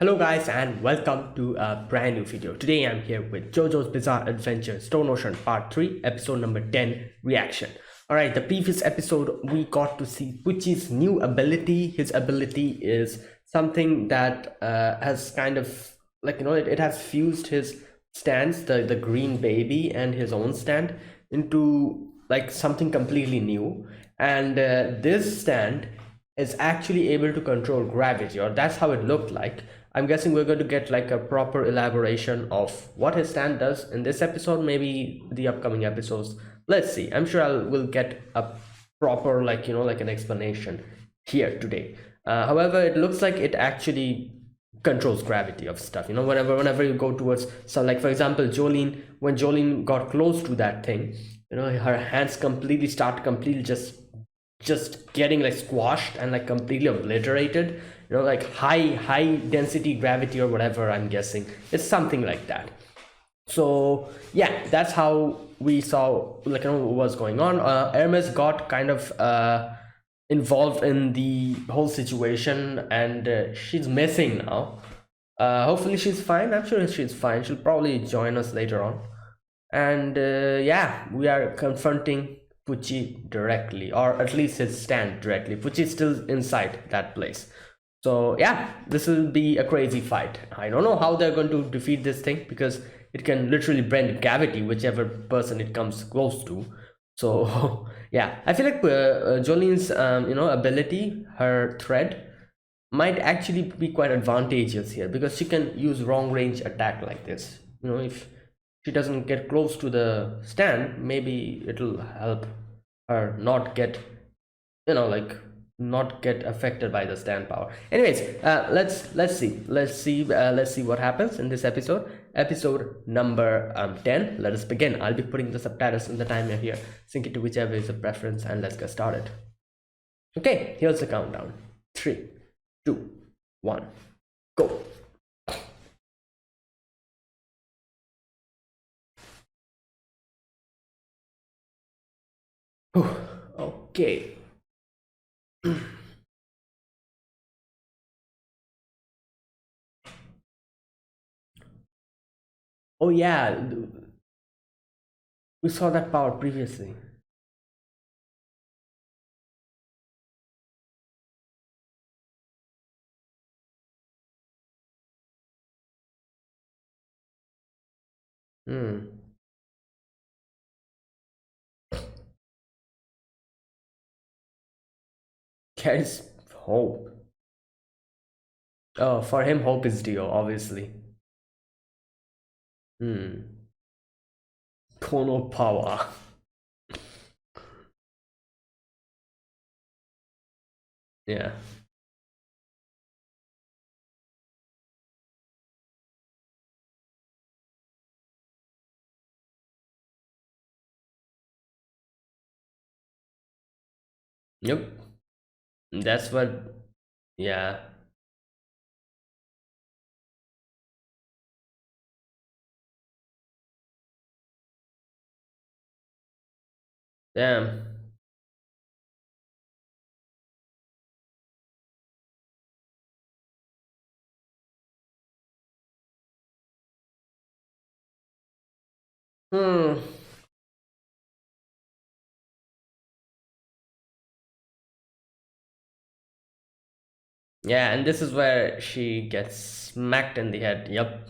Hello guys and welcome to a brand new video. Today I'm here with JoJo's Bizarre Adventure Stone Ocean Part 3 episode number 10 reaction. Alright, the previous episode we got to see Pucci's new ability. His ability is something that has kind of it has fused his stands, the green baby and his own stand into like something completely new. And this stand is actually able to control gravity, or that's how it looked like. I'm guessing we're going to get like a proper elaboration of what his stand does in this episode, maybe the upcoming episodes. Let's see. I'm sure we'll get a proper like an explanation here today. However, it looks like it actually controls gravity of stuff. Whenever you go towards, so like for example, Jolene, when Jolene got close to that thing, her hands completely just getting like squashed and like completely obliterated, like high density gravity or whatever. I'm guessing it's something like that. So yeah, that's how we saw what was going on. Hermes got kind of involved in the whole situation, and she's missing now. Hopefully she's fine. I'm sure she's fine. She'll probably join us later on. And yeah, we are confronting Pucci directly, or at least his stand directly. Pucci is still inside that place. So yeah, this will be a crazy fight. I don't know how they're going to defeat this thing, because it can literally bend gravity whichever person it comes close to. So yeah, I feel like Jolene's ability, her thread, might actually be quite advantageous here, because she can use long range attack like this. If she doesn't get close to the stand, maybe it'll help her not get, like, not get affected by the stand power. Anyways, let's see what happens in this episode number 10. Let us begin. I'll be putting the subtitles in the timer here. Sync it to whichever is your preference, and let's get started. Okay, here's the countdown. 3, 2, 1, go. Whew, okay. Oh yeah, we saw that power previously. Hmm. Carries hope. Oh, for him, hope is Dio, obviously. Hmm. Kono power. Yeah. Yep. That's what. Yeah. Damn. Hmm. Yeah, and this is where she gets smacked in the head. Yep.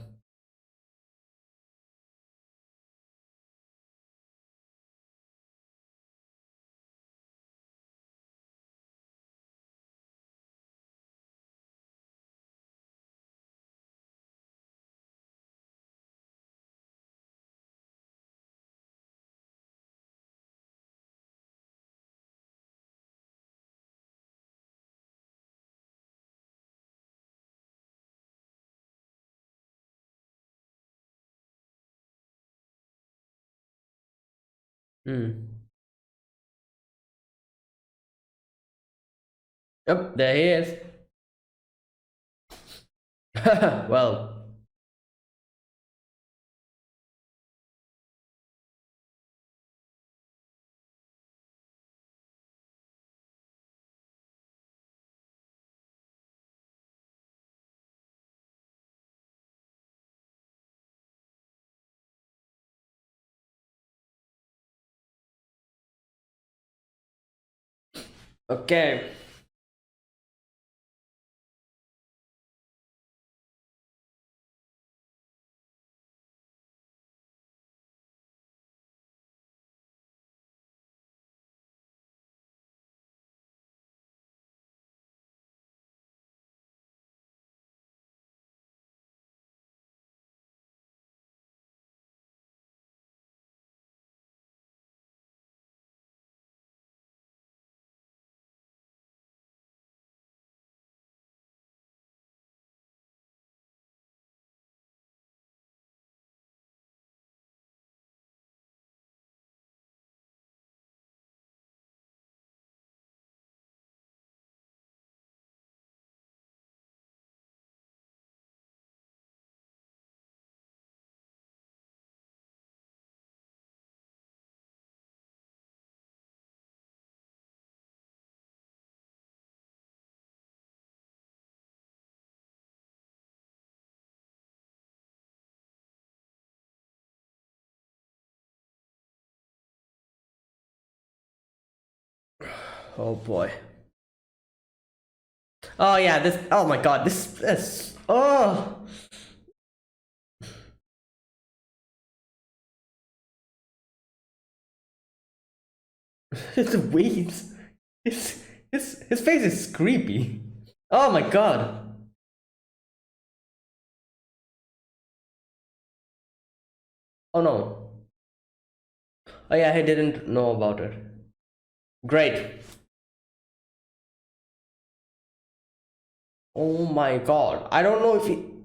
Hmm. Yep. There he is. Well. Okay. Oh boy. Oh yeah, this. Oh my god, this. Oh. The waves. His face is creepy. Oh my god. Oh no. Oh yeah, he didn't know about it. Great. Oh my god. I don't know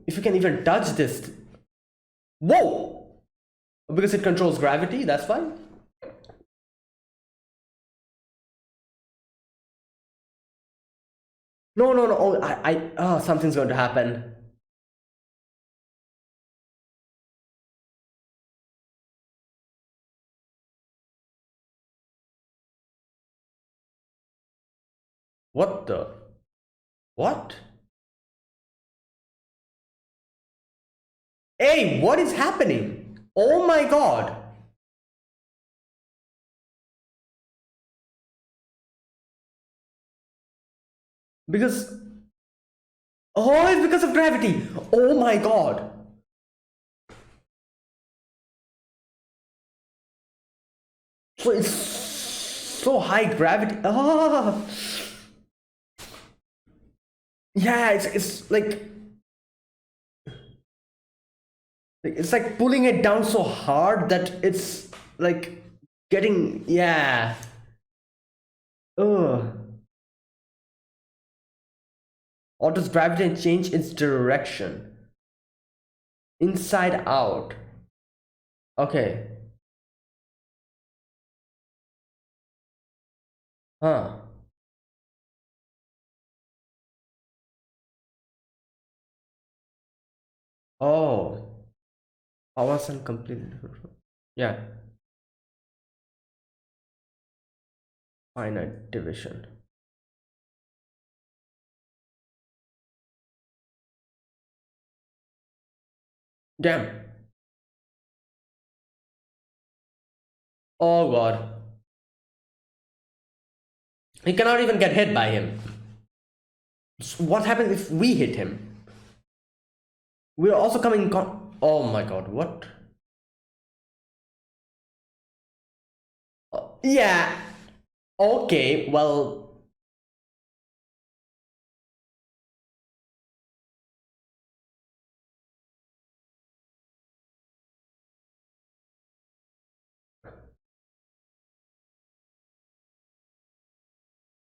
if you can even touch this. Whoa! Because it controls gravity, that's why? No, no, no. Oh, oh, something's going to happen. What the? What? Hey, what is happening? Oh my god. Because. Oh, it's because of gravity. Oh my god. So it's so high gravity. Ah. Yeah, it's like it's like pulling it down so hard that it's like getting, yeah. Ugh. Alters gravity and change its direction. Inside out. Okay. Huh. Oh. Powers and completely different. Yeah. Finite division. Damn. Oh god. He cannot even get hit by him. So what happens if we hit him? We're also coming in oh my god, what? Yeah. Okay, well.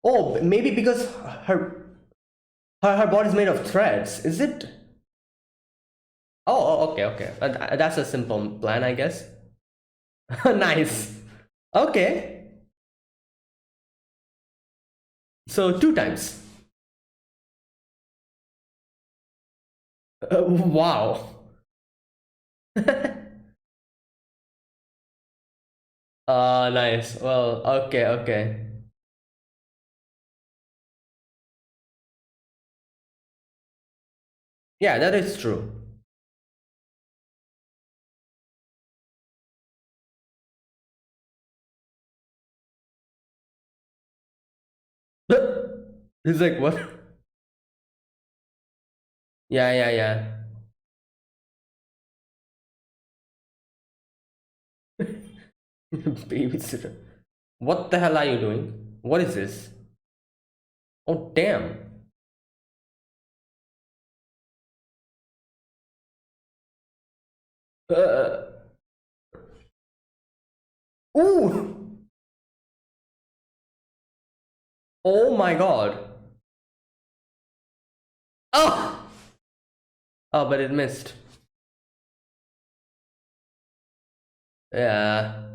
Oh, maybe because her body's made of threads. Is it? Oh, okay, okay. That's a simple plan, I guess. Nice. Okay. So 2 times. Wow. Nice. Well, okay, okay. Yeah, that is true. He's like, what? Yeah, yeah, yeah. Babysitter. What the hell are you doing? What is this? Oh, damn. Uh, ooh! Oh my god. Oh! Oh, but it missed. Yeah.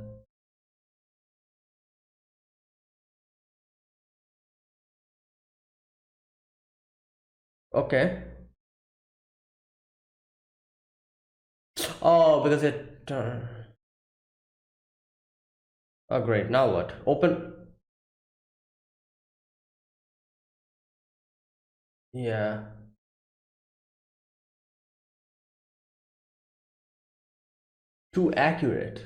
Okay. Oh, because it. Oh, great. Now what? Open. Yeah. Too accurate.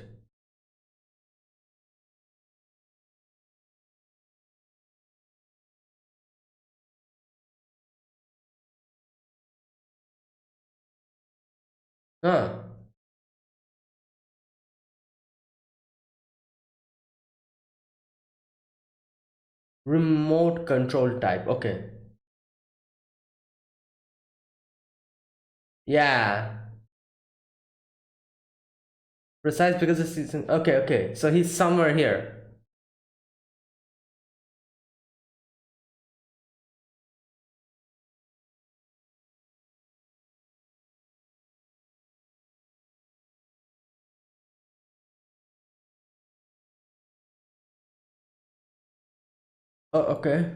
Huh. Remote control type. Okay. Yeah. Precise because the season. Okay, okay. So he's somewhere here. Oh, okay.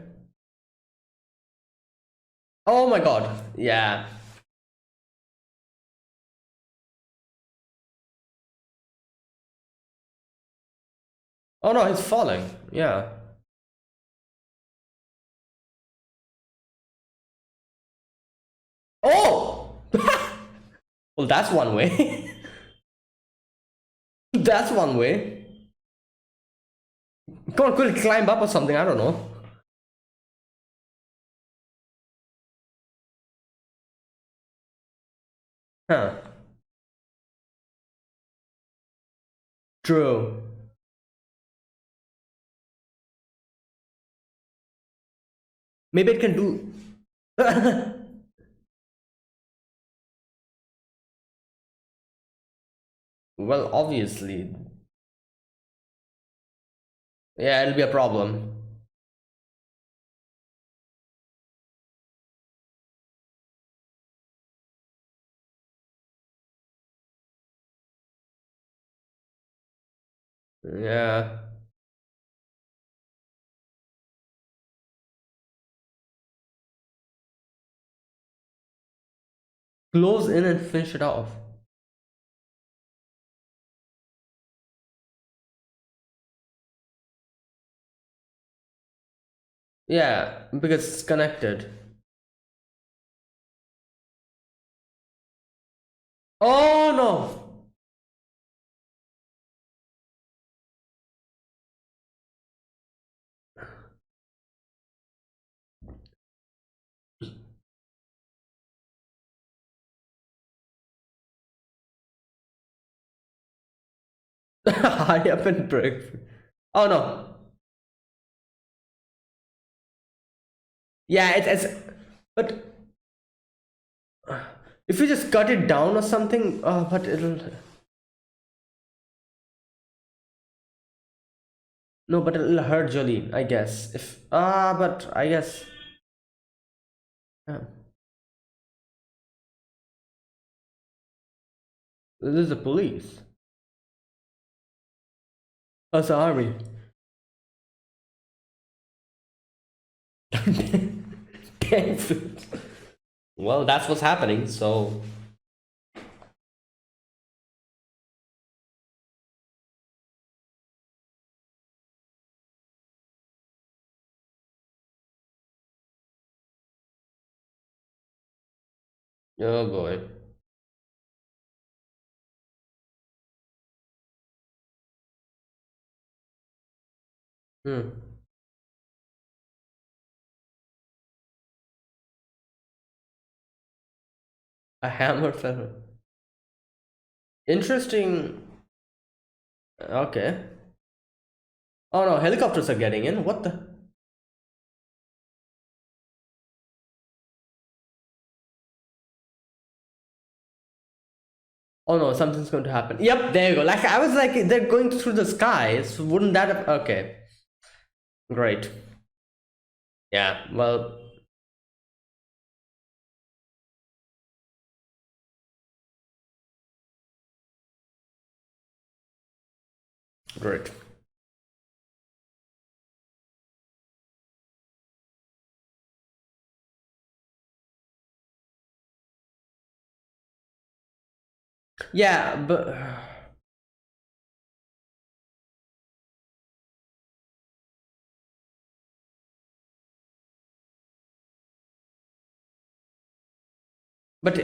Oh my god. Yeah. Oh no, he's falling. Yeah. Oh! Well, that's one way. That's one way. Come on, quick, climb up or something. I don't know. Huh. True. Maybe it can do. Well, obviously. Yeah, it'll be a problem. Yeah. Close in and finish it off. Yeah, because it's connected. Oh no! Hurry up and break. Oh no. Yeah, it's. But if you just cut it down or something, but it'll. No, but it'll hurt Jolene, I guess. If. But I guess. Uh, this is the police. That's the army. Thanks. Well, that's what's happening, so. Oh boy. Hmm. A hammer fell. Interesting. Okay. Oh no, helicopters are getting in. What the? Oh no, something's going to happen. Yep, there you go. Like I was like, they're going through the sky. So wouldn't that have... Okay. Great. Yeah, well, great. Yeah, but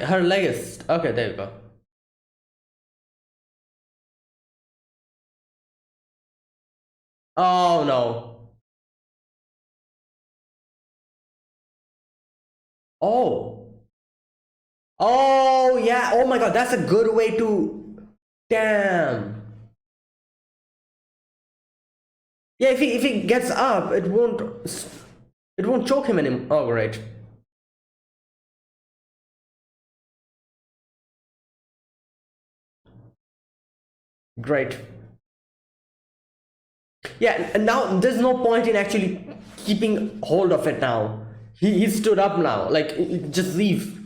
her leg is... Okay, there you go. Oh no. Oh. Oh yeah. Oh my god, that's a good way to... Damn. Yeah, if he gets up, it won't choke him anymore. Oh great. Great. Yeah, and now there's no point in actually keeping hold of it now. He stood up now. Like just leave.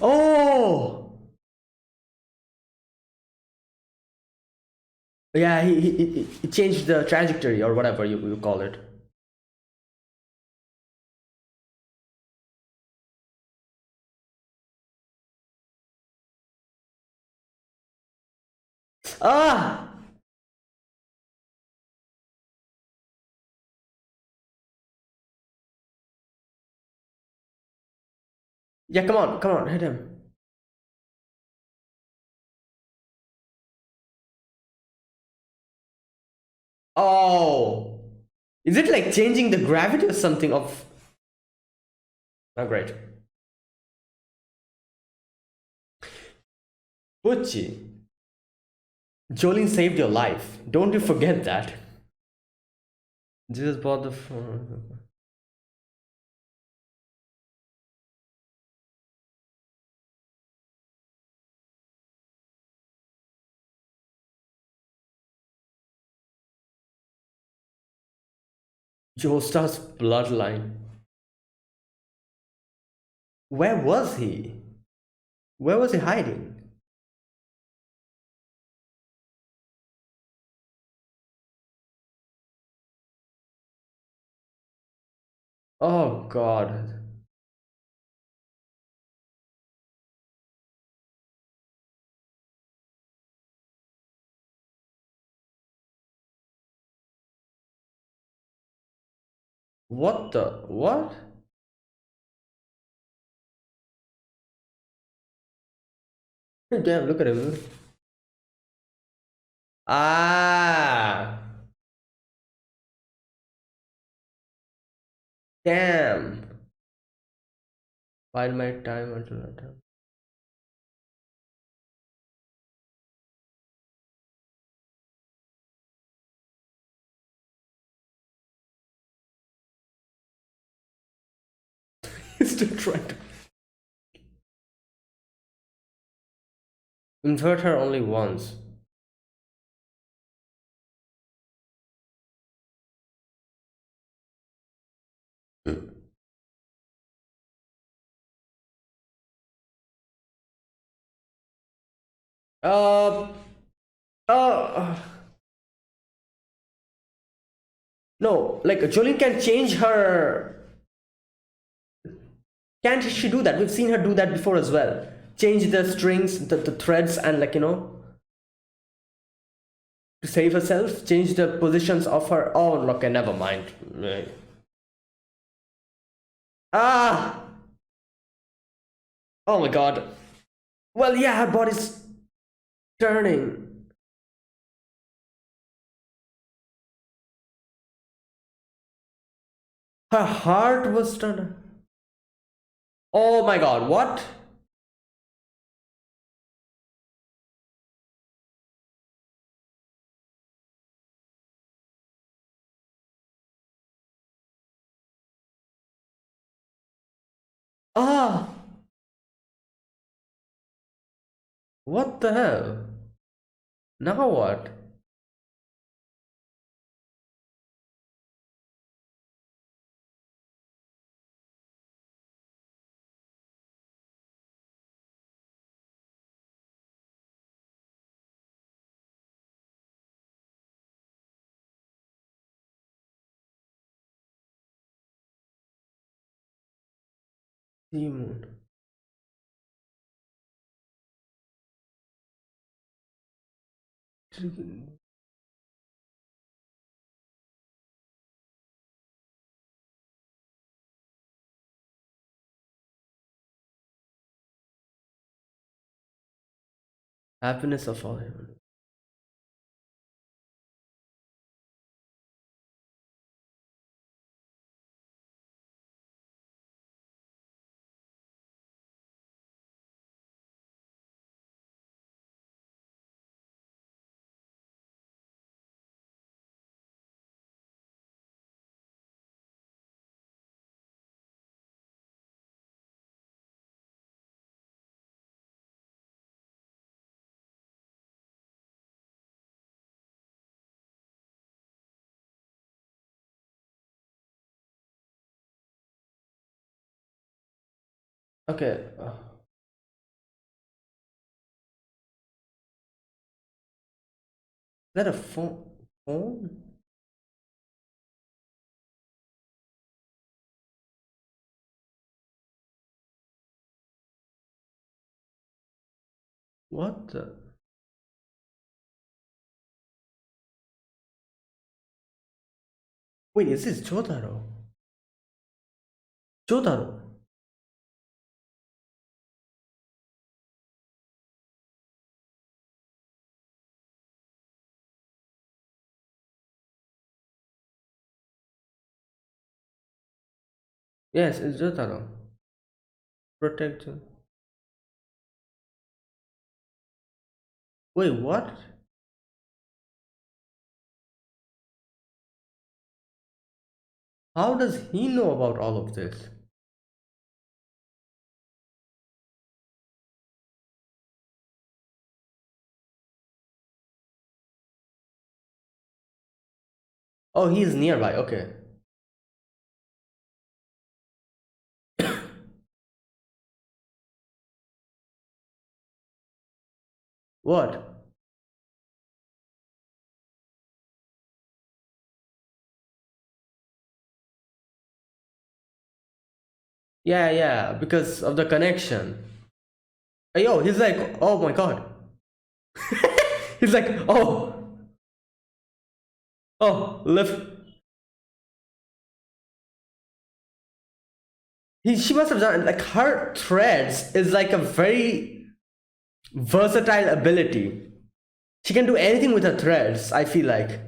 Oh. Yeah, he changed the trajectory or whatever you call it. Ah! Yeah, come on, hit him. Oh! Is it like changing the gravity or something of... Oh, great. Pucci, Jolene saved your life. Don't you forget that. Jesus bought the phone. Joestar's bloodline. Where was he? Where was he hiding? Oh god. What the... What? Damn, look at him. Ah! Damn. While my time until that time. He's still trying to invert her only once. Uh, uh, no, like Jolene can change her. Can't she do that? We've seen her do that before as well. Change the strings, the threads, and like, to save herself, change the positions of her. Oh, okay, never mind. Ah! Oh my god. Well, yeah, her body's turning. Her heart was turning. Oh my god, what? Ah, what the hell? Now what? Moon. Happiness of all human. Okay. Is that a phone? Phone? What the? Wait, is this Jotaro? Jotaro? Yes, it's Jotaro. Protect him. Wait, what? How does he know about all of this? Oh, he's nearby. Okay. What? Yeah, yeah, because of the connection. Yo, he's like, oh my god. He's like, lift. She must have done like her threads is like a very versatile ability. She can do anything with her threads, I feel like.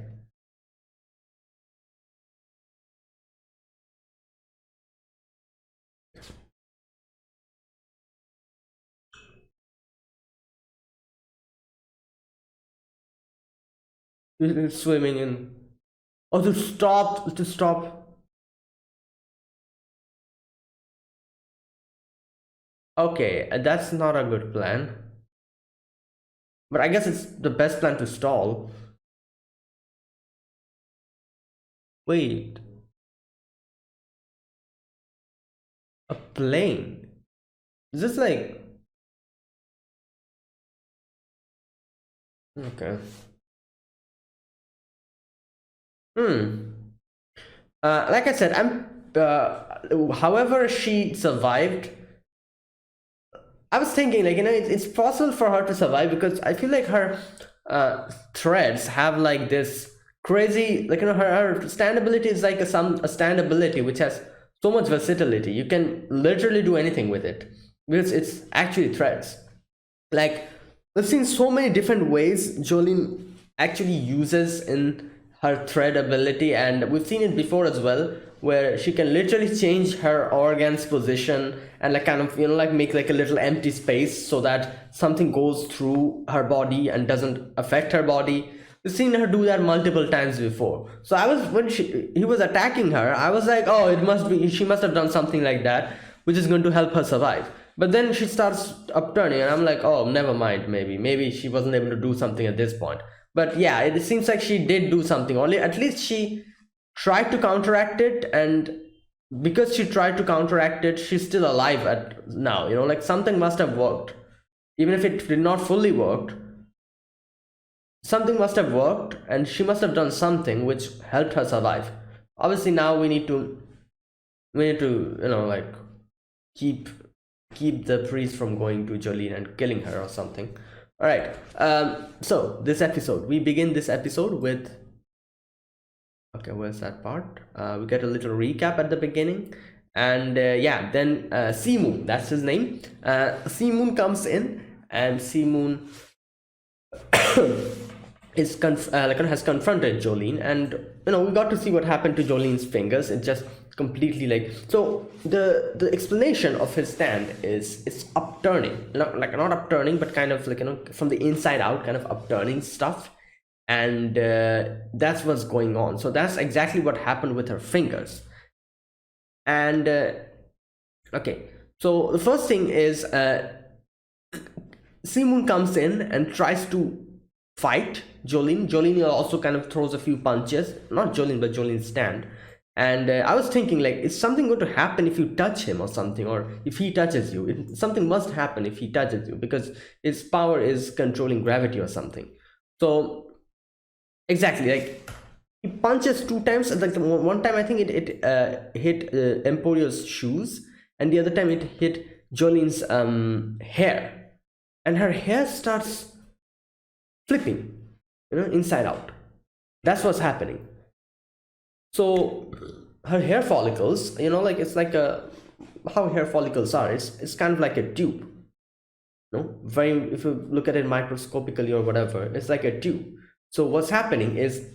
Swimming in. Oh, to stop. Okay, that's not a good plan. But I guess it's the best plan to stall. Wait, a plane? Is this like. Okay. Hmm. Like I said, I'm. However, she survived. I was thinking, like, it's possible for her to survive because I feel like her threads have like this crazy, like, her standability is like a standability which has so much versatility. You can literally do anything with it because it's actually threads. Like, we've seen so many different ways Jolene actually uses in her thread ability, and we've seen it before as well. where she can literally change her organs position and like kind of, you know, like make like a little empty space so that something goes through her body and doesn't affect her body. We've seen her do that multiple times before. So I was, when he was attacking her, I was like, oh, it must be, she must have done something like that which is going to help her survive. But then she starts upturning and I'm like, oh, never mind, maybe she wasn't able to do something at this point. But yeah, it seems like she did do something, only at least she tried to counteract it, and because she tried to counteract it, she's still alive at now, you know, like something must have worked. Even if it did not fully work, something must have worked and she must have done something which helped her survive. Obviously now we need to, you know, like keep the priest from going to Jolene and killing her or something. All right, so this episode, we begin this episode with, okay, where's that part? We get a little recap at the beginning, and yeah, then Moon, that's his name. Moon comes in, and Moon is has confronted Jolene, and you know, we got to see what happened to Jolene's fingers. It just completely like, so the explanation of his stand is it's upturning, not upturning, but kind of like, you know, from the inside out, kind of upturning stuff, and that's what's going on. So that's exactly what happened with her fingers. And okay, so the first thing is Moon comes in and tries to fight Jolene. Jolene also kind of throws a few punches, not Jolene, but Jolene's stand. And I was thinking, like, is something going to happen if you touch him or something, or if he touches you? Something must happen if he touches you, because his power is controlling gravity or something. So exactly, like, he punches 2 times. Like one time I think it hit Emporio's shoes, and the other time it hit Jolene's hair, and her hair starts flipping, you know, inside out. That's what's happening. So her hair follicles, you know, like, it's like a, how hair follicles are, it's kind of like a tube, you know, very, if you look at it microscopically or whatever, it's like a tube. So what's happening is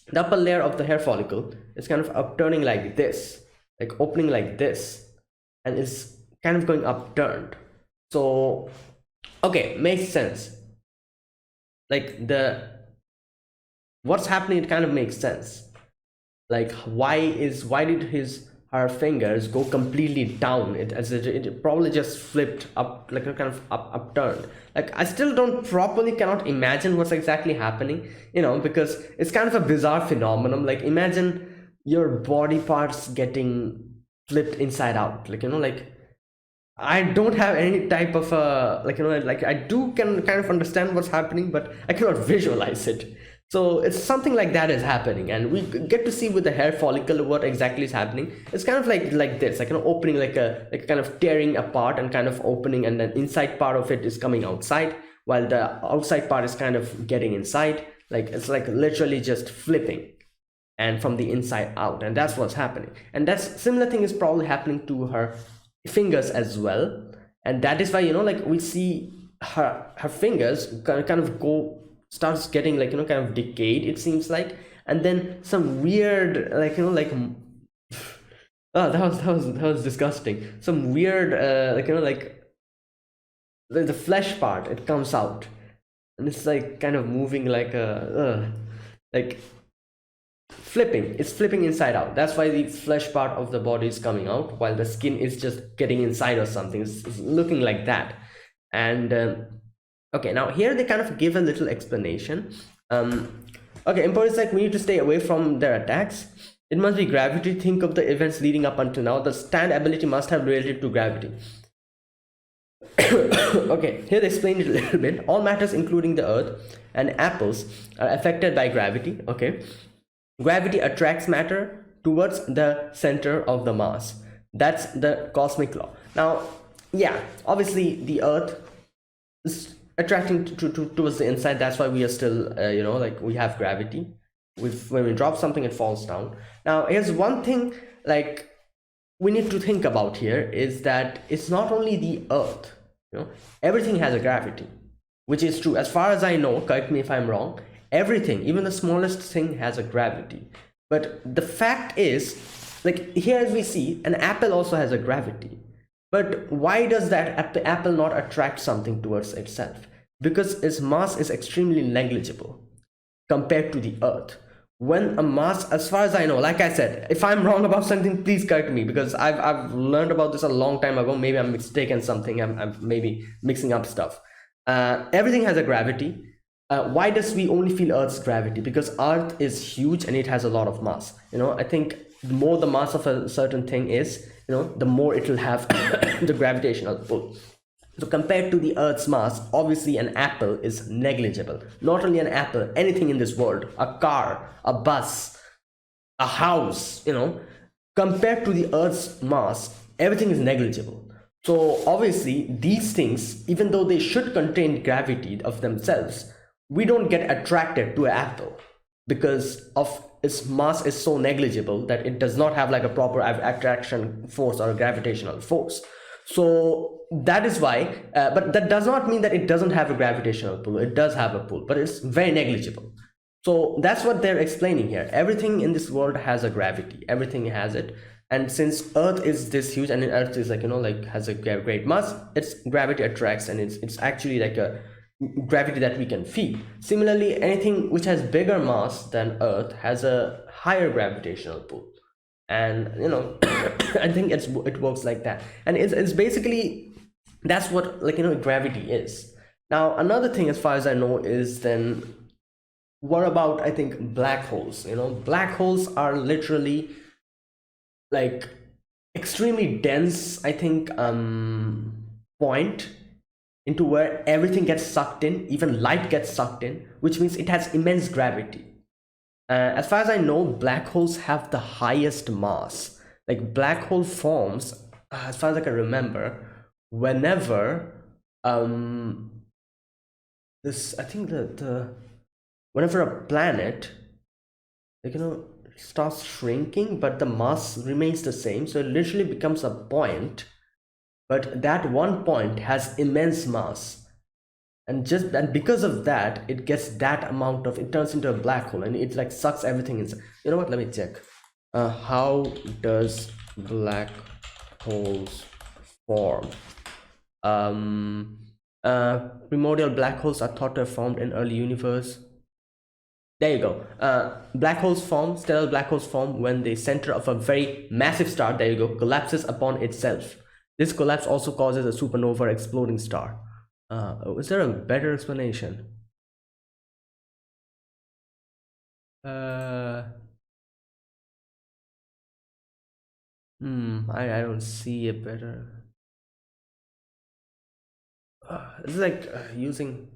the upper layer of the hair follicle is kind of upturning like this, like opening like this, and it's kind of going upturned. So okay, makes sense. Like what's happening, it kind of makes sense. Like, why did her fingers go completely down? It probably just flipped up, like a kind of upturned. Like, I still cannot imagine what's exactly happening, you know, because it's kind of a bizarre phenomenon. Like, imagine your body parts getting flipped inside out, like, you know, like, I don't have any type of like, you know, like, I can kind of understand what's happening, but I cannot visualize it. So it's something like that is happening, and we get to see with the hair follicle what exactly is happening. It's kind of like this, like, you know, opening, like a kind of tearing apart and kind of opening, and then inside part of it is coming outside, while the outside part is kind of getting inside. Like, it's like literally just flipping, and from the inside out, and that's what's happening. And that's similar thing is probably happening to her fingers as well, and that is why, you know, like, we see her fingers kind of starts getting, like, you know, kind of decayed, it seems like, and then some weird, like, you know, like, oh, that was disgusting. Some weird like, you know, like, the flesh part, it comes out, and it's like kind of moving like a like flipping. It's flipping inside out. That's why the flesh part of the body is coming out, while the skin is just getting inside or something. It's looking like that. And okay, now here they kind of give a little explanation. Okay, Emperor is like, we need to stay away from their attacks. It must be gravity. Think of the events leading up until now. The stand ability must have related to gravity. Okay, here they explain it a little bit. All matters, including the earth and apples, are affected by gravity. Okay, gravity attracts matter towards the center of the mass. That's the cosmic law. Now, yeah, obviously the earth is attracting towards the inside. That's why we are still you know, like, we have gravity. When we drop something, it falls down. Now, here's one thing, like, we need to think about here, is that it's not only the earth, you know, everything has a gravity, which is true. As far as I know, correct me if I'm wrong, everything, even the smallest thing, has a gravity. But the fact is, like here as we see, an apple also has a gravity. But why does that apple not attract something towards itself? Because its mass is extremely negligible compared to the earth. When a mass, as far as I know, like I said, if I'm wrong about something, please correct me, because I've learned about this a long time ago. Maybe I'm mistaken something. I'm maybe mixing up stuff. Everything has a gravity. Why does we only feel Earth's gravity? Because Earth is huge and it has a lot of mass. I think the more the mass of a certain thing is, the more it will have the gravitational pull. So compared to the Earth's mass, obviously an apple is negligible. Not only an apple, anything in this world, a car, a bus, a house, compared to the Earth's mass, everything is negligible. So obviously these things, even though they should contain gravity of themselves, we don't get attracted to an apple because of its mass is so negligible that it does not have like a proper attraction force or a gravitational force. So that is why, but that does not mean that it doesn't have a gravitational pull. It does have a pull, but it's very negligible. So that's what they're explaining here. Everything in this world has a gravity. Everything has it. And since Earth is this huge, and Earth is like has a great mass, its gravity attracts, and it's actually like a gravity that we can feel. Similarly, anything which has bigger mass than Earth has a higher gravitational pull. And I think it works like that. And it's basically, that's what gravity is. Now another thing, as far as I know, is then what about, I think, black holes. Black holes are literally like extremely dense, I think, point into where everything gets sucked in, even light gets sucked in, which means it has immense gravity. As far as I know, black holes have the highest mass. Like black hole forms, as far as I can remember, whenever this, I think the whenever a planet starts shrinking, but the mass remains the same, so it literally becomes a point, but that one point has immense mass, and because of that, it gets that amount of, it turns into a black hole, and it like sucks everything inside. You know what, let me check. How does black holes form? Primordial black holes are thought to have formed in early universe. There you go. Black holes form, stellar black holes form when the center of a very massive star, there you go, collapses upon itself. This collapse also causes a supernova or exploding star. Is there a better explanation? I don't see a better. It's like using.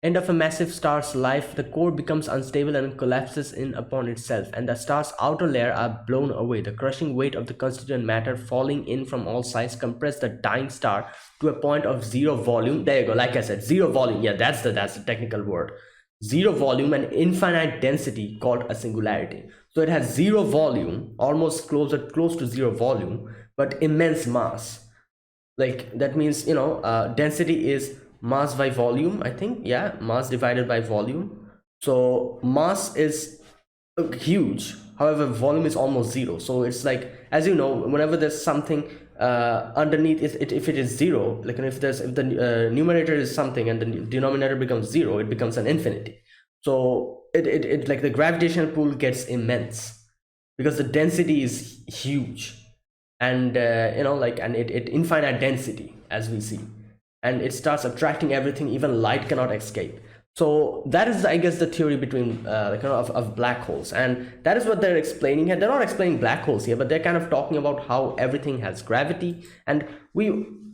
End of a massive star's life, the core becomes unstable and collapses in upon itself, and the star's outer layer are blown away. The crushing weight of the constituent matter falling in from all sides compress the dying star to a point of zero volume. There you go, like I said, zero volume. Yeah, that's the technical word. Zero volume and infinite density, called a singularity. So it has zero volume, almost close to zero volume, but immense mass. Like that means density is mass by volume, I think. Yeah, mass divided by volume. So mass is huge, however volume is almost zero. So it's like, as you know, whenever there's something underneath, if it is zero, like if the numerator is something and the denominator becomes zero, it becomes an infinity. So it like the gravitational pull gets immense because the density is huge, and and it infinite density, as we see, and it starts attracting everything. Even light cannot escape. So that is, I guess, the theory between of black holes, and that is what they're explaining here. They're not explaining black holes here, but they're kind of talking about how everything has gravity, and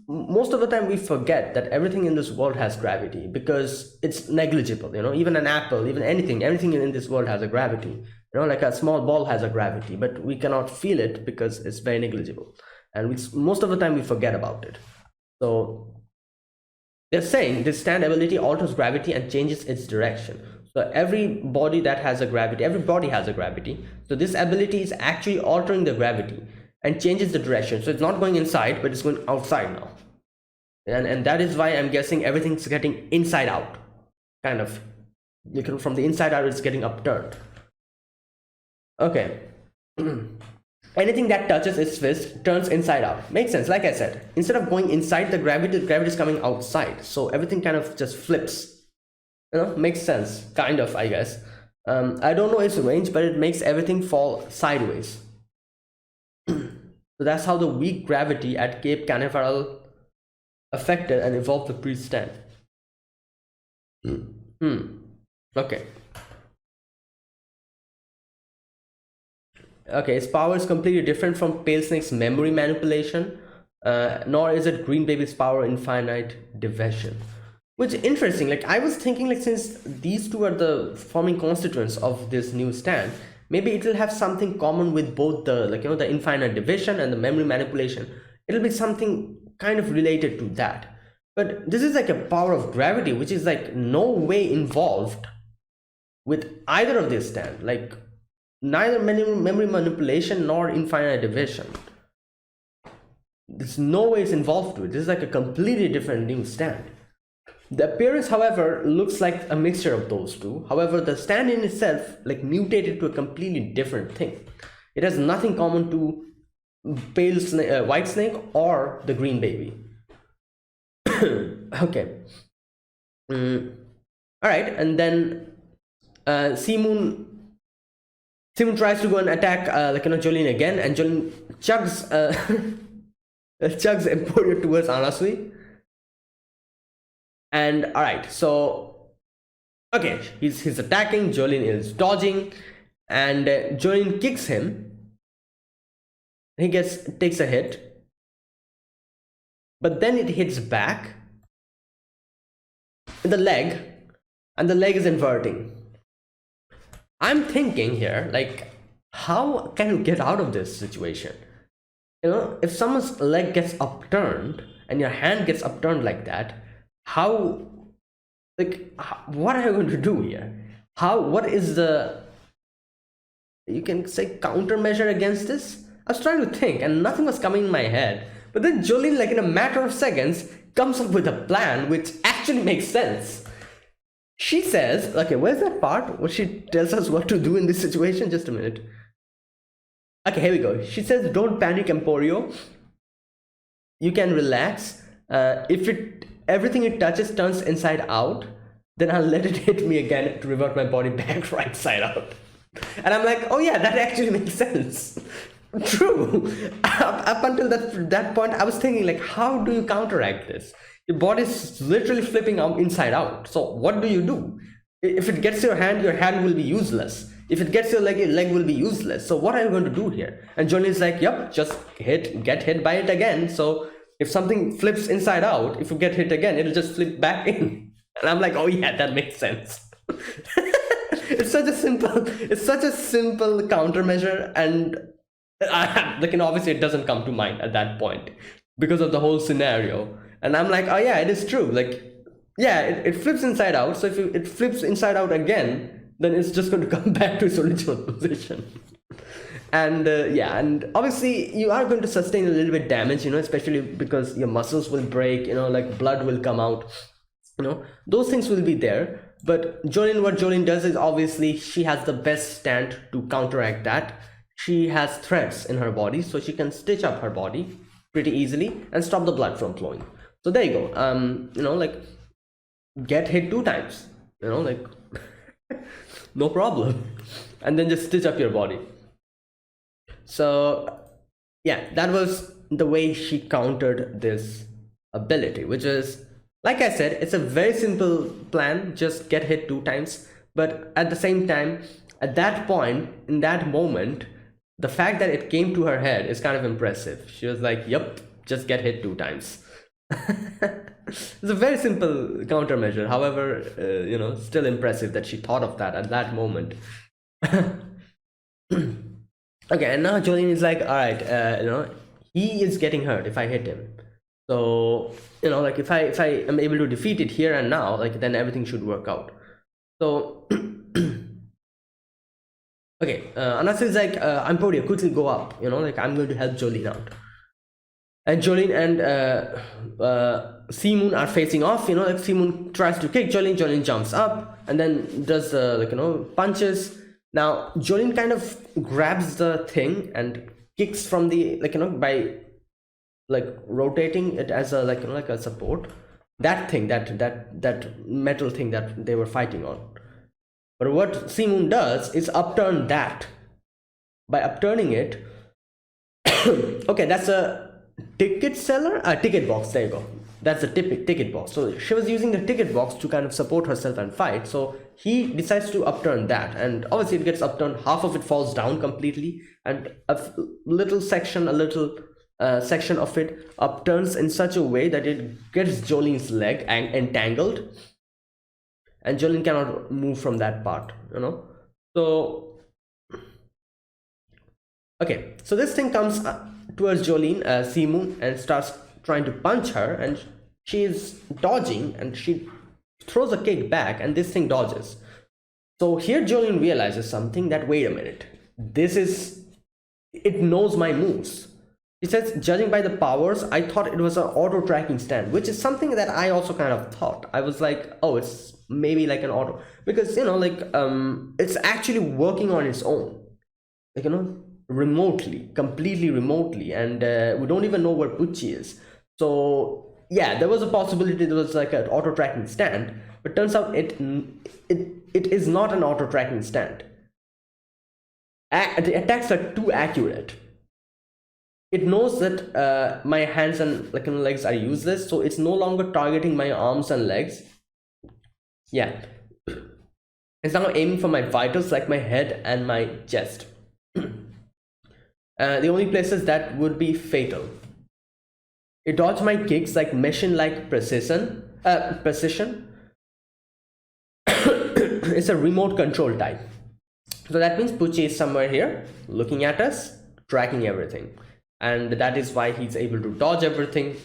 most of the time we forget that everything in this world has gravity because it's negligible. Even an apple, even anything in this world has a gravity. Like a small ball has a gravity, but we cannot feel it because it's very negligible, and most of the time we forget about it. So they're saying this stand ability alters gravity and changes its direction. So every body has a gravity. So this ability is actually altering the gravity and changes the direction. So it's not going inside, but it's going outside now. And that is why I'm guessing everything's getting inside out, kind of. from the inside out, it's getting upturned. Okay. Anything that touches its fist turns inside out. Makes sense. Like I said, instead of going inside, the gravity is coming outside. So everything kind of just flips. Makes sense. Kind of, I guess. I don't know its range, but it makes everything fall sideways. So that's how the weak gravity at Cape Canaveral affected and evolved the priest stand. Okay. Okay, its power is completely different from Pale Snake's memory manipulation, nor is it Green Baby's power infinite division. Which is interesting. Like, I was thinking, like, since these two are the forming constituents of this new stand, maybe it will have something common with both the, like, the infinite division and the memory manipulation. It'll be something kind of related to that. But this is like a power of gravity, which is like no way involved with either of this stand. Like, neither memory manipulation nor infinite division. There's no way it's involved with. This is like a completely different new stand. The appearance, however, looks like a mixture of those two. However, the stand in itself, like, mutated to a completely different thing. It has nothing common to White Snake or the Green Baby. Okay. All right, and then Seamoon tries to go and attack Jolene again, and Jolene chugs chugs Emporio towards Anasui. And all right, so okay, he's attacking. Jolene is dodging, and Jolene kicks him. He takes a hit, but then it hits back in the leg, and the leg is inverting. I'm thinking here, like, how can you get out of this situation? If someone's leg gets upturned and your hand gets upturned like that, what are you going to do here? What is the, you can say, countermeasure against this? I was trying to think and nothing was coming in my head. But then Jolene, like, in a matter of seconds, comes up with a plan which actually makes sense. She says, okay, where's that part where she tells us what to do in this situation? Just a minute. Okay, here we go. She says, don't panic, Emporio. You can relax. If everything it touches turns inside out, then I'll let it hit me again to revert my body back right side out. And I'm like, oh yeah, that actually makes sense. True. Up until that point, I was thinking, like, how do you counteract this? Your body is literally flipping out inside out. So what do you do? If it gets your hand will be useless. If it gets your leg will be useless. So what are you going to do here? And Johnny is like, yep, just get hit by it again. So if something flips inside out, if you get hit again, it'll just flip back in. And I'm like, oh yeah, that makes sense. It's such a simple countermeasure, and obviously it doesn't come to mind at that point because of the whole scenario. And I'm like, oh yeah, it is true. Like, yeah, it flips inside out. So if it flips inside out again, then it's just going to come back to its original position. And yeah, and obviously you are going to sustain a little bit damage, especially because your muscles will break, like blood will come out, those things will be there. But what Jolene does is, obviously she has the best stand to counteract that. She has threads in her body, so she can stitch up her body pretty easily and stop the blood from flowing. So there you go. Like, get hit 2 times, like no problem, and then just stitch up your body. So yeah, that was the way she countered this ability, which is, like I said, it's a very simple plan. Just get hit 2 times. But at the same time, at that point, in that moment, the fact that it came to her head is kind of impressive. She was like, yep, just get hit 2 times. It's a very simple countermeasure. However, still impressive that she thought of that at that moment. Okay, and now Jolene is like, all right, he is getting hurt if I hit him. So, like, if I am able to defeat it here and now, like, then everything should work out. So, okay, Anasa is like, Emporio, quickly go up, like, I'm going to help Jolene out. And Jolene and Seamoon are facing off, like, Seamoon tries to kick Jolene, Jolene jumps up, and then does punches. Now Jolene kind of grabs the thing and kicks from the by rotating it as a like a support. That thing, that metal thing that they were fighting on. But what Si-moon does is upturn that. By upturning it, okay, that's a ticket seller, a ticket box. There you go. That's a ticket box. So she was using the ticket box to kind of support herself and fight. So he decides to upturn that, and obviously it gets upturned. Half of it falls down completely, and a little section of it upturns in such a way that it gets Jolene's leg entangled, and Jolene cannot move from that part. So okay, so this thing comes towards Jolene, Si-moon, and starts trying to punch her, and she is dodging, and she throws a kick back, and this thing dodges. So here Jolene realizes something, that wait a minute, it knows my moves. He says, judging by the powers, I thought it was an auto tracking stand, which is something that I also kind of thought. I was like, oh, it's maybe like an auto, because it's actually working on its own, remotely, completely remotely, and we don't even know where Pucci is. So yeah, there was a possibility there was like an auto tracking stand, but turns out it is not an auto tracking stand. The attacks are too accurate. It knows that my hands and legs are useless, so it's no longer targeting my arms and legs. Yeah, it's now aiming for my vitals, like my head and my chest. The only places that would be fatal. It dodged my kicks like machine-like precision. It's a remote control type. So that means Pucci is somewhere here, looking at us, tracking everything. And that is why he's able to dodge everything.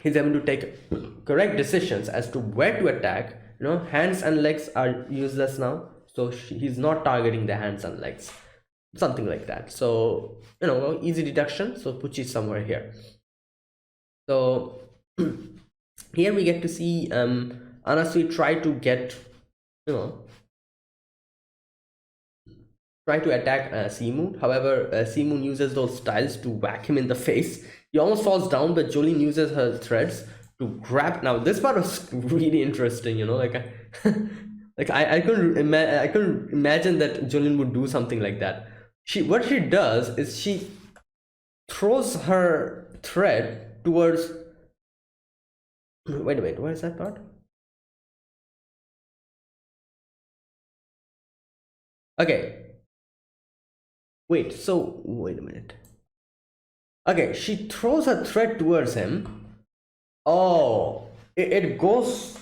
He's able to take correct decisions as to where to attack. Hands and legs are useless now, so he's not targeting the hands and legs, something like that. So easy deduction. So Pucci is somewhere here. So here we get to see Anasui try to get try to attack Si-moon. However, Si-moon uses those styles to whack him in the face. He almost falls down, but Jolene uses her threads to grab. Now this part was really interesting. I couldn't imagine that Jolene would do something like that. What she does is she throws her thread towards, wait a minute, what is that part? Okay, wait a minute. Okay, she throws her thread towards him. Oh, it goes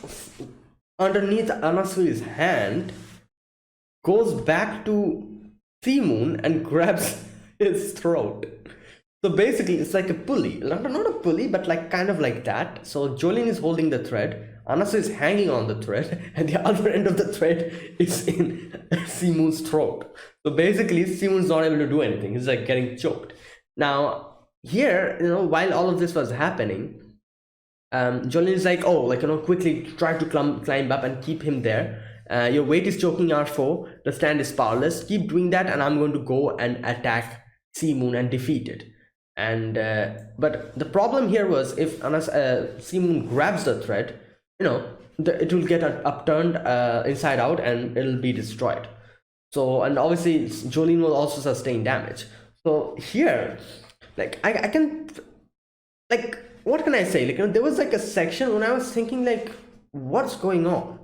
underneath Anasui's hand, goes back to Si-moon and grabs his throat. So basically it's like a pulley, not a pulley, but kind of like that. So Jolene is holding the thread, Anasui is hanging on the thread, and the other end of the thread is in Si-moon's throat. So basically Si-moon's not able to do anything. He's like getting choked. Now here, while all of this was happening, Jolene is like, oh, quickly try to climb up and keep him there. Your weight is choking our foe. The stand is powerless. Keep doing that, and I'm going to go and attack Si-moon and defeat it. And but the problem here was, if Si-moon grabs the thread, it will get upturned inside out, and it'll be destroyed. So, and obviously Jolene will also sustain damage. So here, I can, what can I say? There was a section when I was thinking what's going on?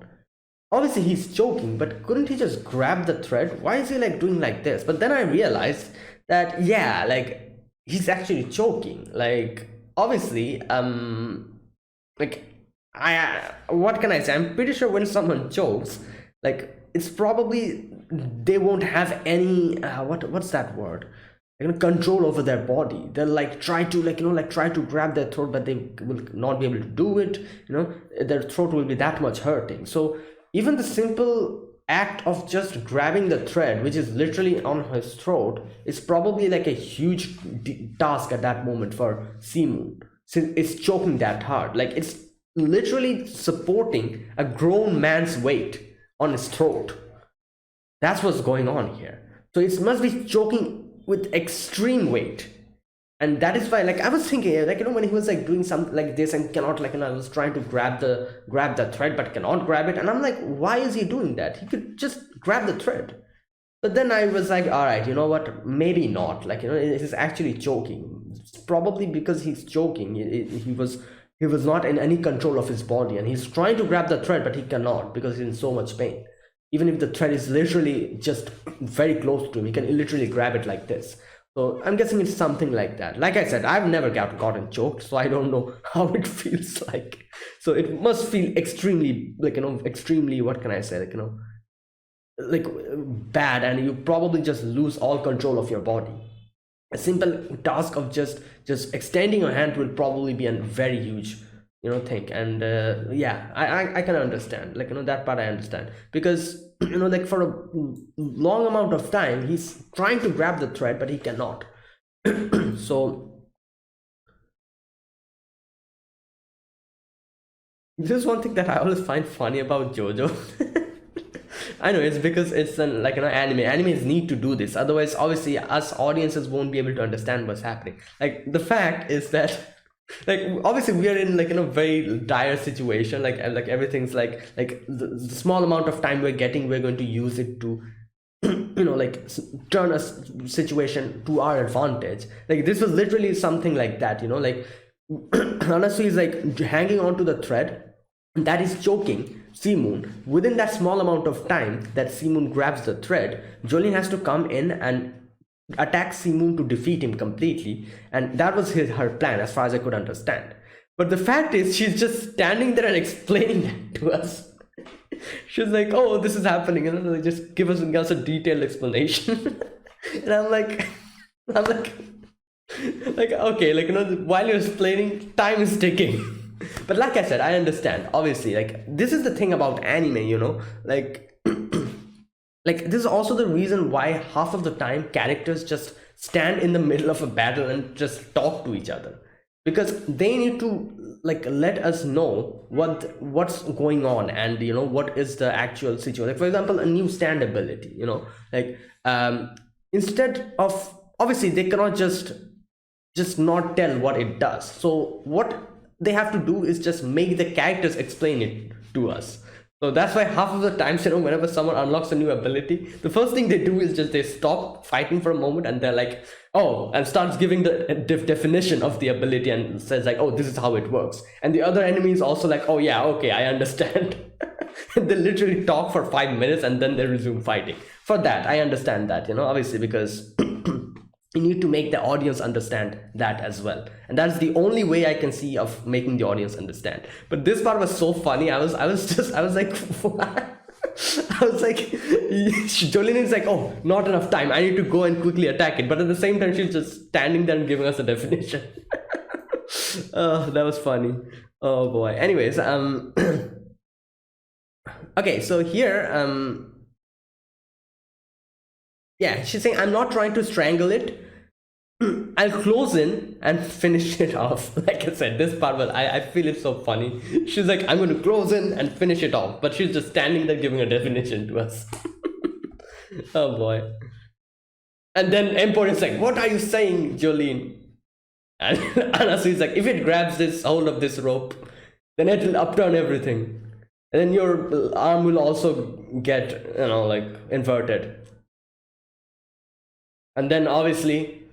Obviously he's choking, but couldn't he just grab the thread? Why is he doing like this? But then I realized that, yeah, he's actually choking. Obviously, what can I say? I'm pretty sure when someone chokes, it's probably they won't have any what's that word? Control over their body. They'll try to grab their throat, but they will not be able to do it. Their throat will be that much hurting. So even the simple act of just grabbing the thread, which is literally on his throat, is probably a huge task at that moment for Si-moon, since it's choking that hard. It's literally supporting a grown man's weight on his throat. That's what's going on here. So it must be choking with extreme weight. And that is why, like, I was thinking, like, when he was like doing something like this and cannot, like, I was trying to grab the thread but cannot grab it, and I'm like, why is he doing that? He could just grab the thread. But then I was like, all right, you know what, maybe not. Like, it is actually choking. It's probably because he's choking. He was not in any control of his body, and he's trying to grab the thread but he cannot because he's in so much pain. Even if the thread is literally just very close to him, he can literally grab it like this. So I'm guessing it's something like that. Like I said, I've never gotten choked, so I don't know how it feels like. So it must feel extremely, like, extremely, what can I say, like, like bad, and you probably just lose all control of your body. A simple task of just extending your hand will probably be a very huge thing. And yeah, I can understand, like, that part I understand, because like, for a long amount of time he's trying to grab the thread but he cannot. So this is one thing that I always find funny about JoJo. I know it's because it's like, animes need to do this, otherwise obviously us audiences won't be able to understand what's happening. Like, the fact is that, like, obviously we are in, like, very dire situation, like everything's like the small amount of time we're getting, we're going to use it to like turn a situation to our advantage. Like, this was literally something like that, like honestly, is like hanging on to the thread that is choking Seamoon. Within that small amount of time that Seamoon grabs the thread, Jolene has to come in and attack Seamoon to defeat him completely, and that was her plan as far as I could understand. But the fact is, she's just standing there and explaining that to us. She's like, oh, this is happening, and like, just give us a detailed explanation. And I'm like, okay, like, while you're explaining, time is ticking. But like I said, I understand, obviously, like, this is the thing about anime, like like, this is also the reason why half of the time characters just stand in the middle of a battle and just talk to each other, because they need to, like, let us know what's going on, and what is the actual situation. Like, for example, a new stand ability, like, instead of, obviously they cannot just not tell what it does, so what they have to do is just make the characters explain it to us. So that's why half of the times, whenever someone unlocks a new ability, the first thing they do is just they stop fighting for a moment, and they're like, oh, and starts giving the definition of the ability and says like, oh, this is how it works. And the other enemy is also like, oh yeah, okay, I understand. They literally talk for 5 minutes and then they resume fighting. For that, I understand that, obviously, because you need to make the audience understand that as well, and that's the only way I can see of making the audience understand. But this part was so funny. I was like, what? I was like, Jolene is like, oh, not enough time, I need to go and quickly attack it, but at the same time she's just standing there and giving us a definition. That was funny. Oh boy. Anyways, okay, so here, yeah, she's saying, I'm not trying to strangle it, I'll close in and finish it off. Like I said, this part was, I feel it's so funny. She's like, I'm going to close in and finish it off, but she's just standing there giving a definition to us. Oh boy. And then Emporio is like, what are you saying, Jolene? And Anasu's like, if it grabs this hold of this rope, then it will upturn everything, and then your arm will also get, like, inverted. And then obviously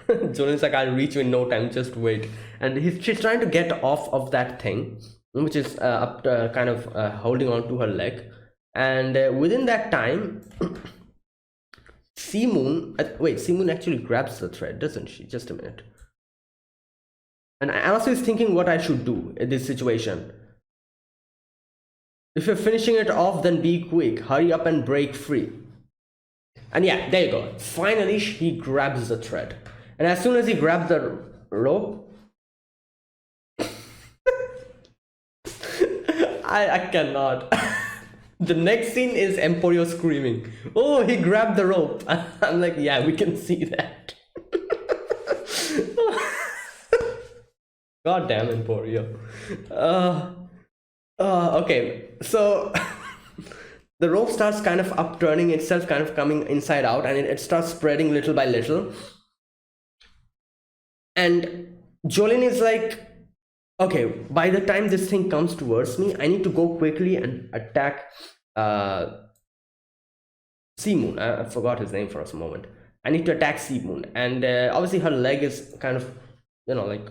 Jolene's like, I'll reach you in no time, just wait. And she's trying to get off of that thing, which is kind of holding on to her leg. And within that time, Seamoon actually grabs the thread, doesn't she? Just a minute. And Anasu is thinking what I should do in this situation. If you're finishing it off, then be quick. Hurry up and break free. And yeah, there you go. Finally, he grabs the thread. And as soon as he grabs the rope, I cannot. The next scene is Emporio screaming, oh, he grabbed the rope. I'm like, yeah, we can see that. God damn Emporio. Okay, so the rope starts kind of upturning itself, kind of coming inside out, and it starts spreading little by little. And Jolene is like, okay, by the time this thing comes towards me, I need to go quickly and attack Seamoon. I forgot his name for a moment. I need to attack Seamoon, and obviously her leg is kind of, like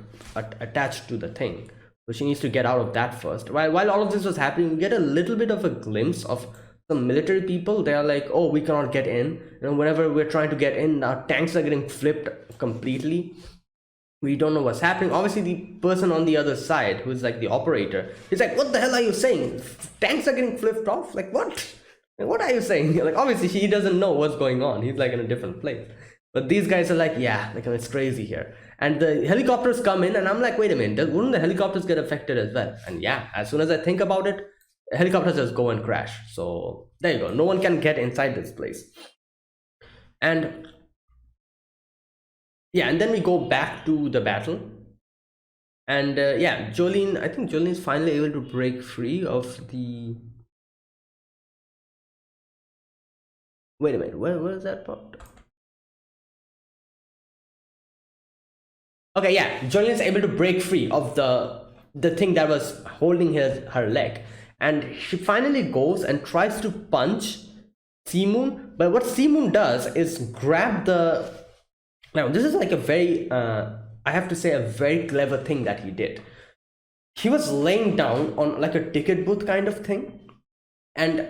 attached to the thing, so she needs to get out of that first. While all of this was happening, we get a little bit of a glimpse of some military people. They are like, oh, we cannot get in. Whenever we're trying to get in, our tanks are getting flipped completely. We don't know what's happening. Obviously, the person on the other side, who's like the operator, he's like, what the hell are you saying? Tanks are getting flipped off? Like, what are you saying? Like, obviously he doesn't know what's going on. He's like in a different place. But these guys are like, yeah, like, it's crazy here. And the helicopters come in, and I'm like, wait a minute, wouldn't the helicopters get affected as well? And yeah, as soon as I think about it, helicopters just go and crash. So there you go. No one can get inside this place. And yeah, and then we go back to the battle. And yeah, Jolene, I think Jolene is finally able to break free of the... Wait a minute, where is that part? Okay, yeah, Jolene is able to break free of the thing that was holding her leg. And she finally goes and tries to punch Seamoon. But what Seamoon does is grab the... Now, this is like a very, I have to say, a very clever thing that he did. He was laying down on like a ticket booth kind of thing, and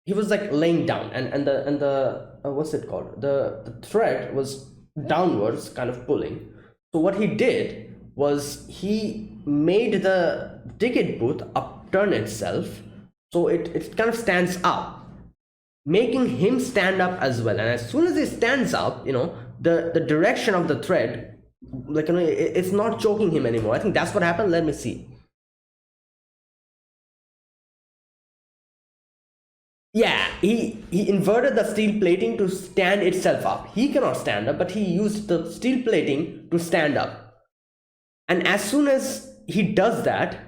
he was like laying down, and the what's it called? The thread was downwards, kind of pulling. So what he did was he made the ticket booth upturn itself, so it kind of stands up, making him stand up as well. And as soon as he stands up, the direction of the thread, like, it's not choking him anymore. I think that's what happened. Let me see. Yeah, he inverted the steel plating to stand itself up. He cannot stand up, but he used the steel plating to stand up. And as soon as he does that,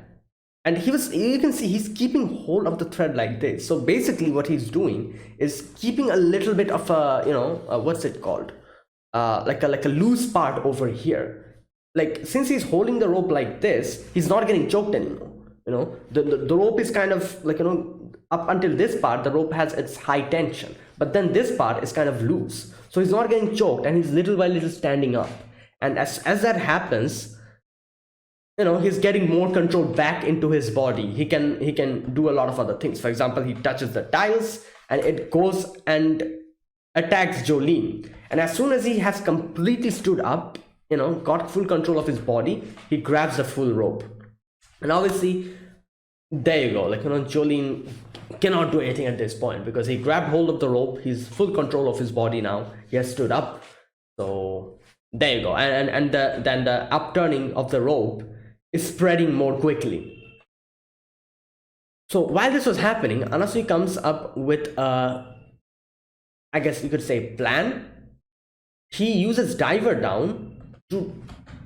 and you can see he's keeping hold of the thread like this. So basically what he's doing is keeping a little bit of a, what's it called? Like a loose part over here. Like, since he's holding the rope like this, he's not getting choked anymore. The rope is kind of like, up until this part, the rope has its high tension, but then this part is kind of loose. So he's not getting choked, and he's little by little standing up. And as that happens, he's getting more control back into his body. He can do a lot of other things. For example, he touches the tiles, and it goes and attacks Jolene. And as soon as he has completely stood up, got full control of his body, he grabs the full rope. And obviously, there you go. Like, Jolene cannot do anything at this point because he grabbed hold of the rope. He's full control of his body now. He has stood up. So there you go. And then the upturning of the rope is spreading more quickly. So while this was happening, Anasui comes up with a, I guess you could say, plan. He uses Diver Down to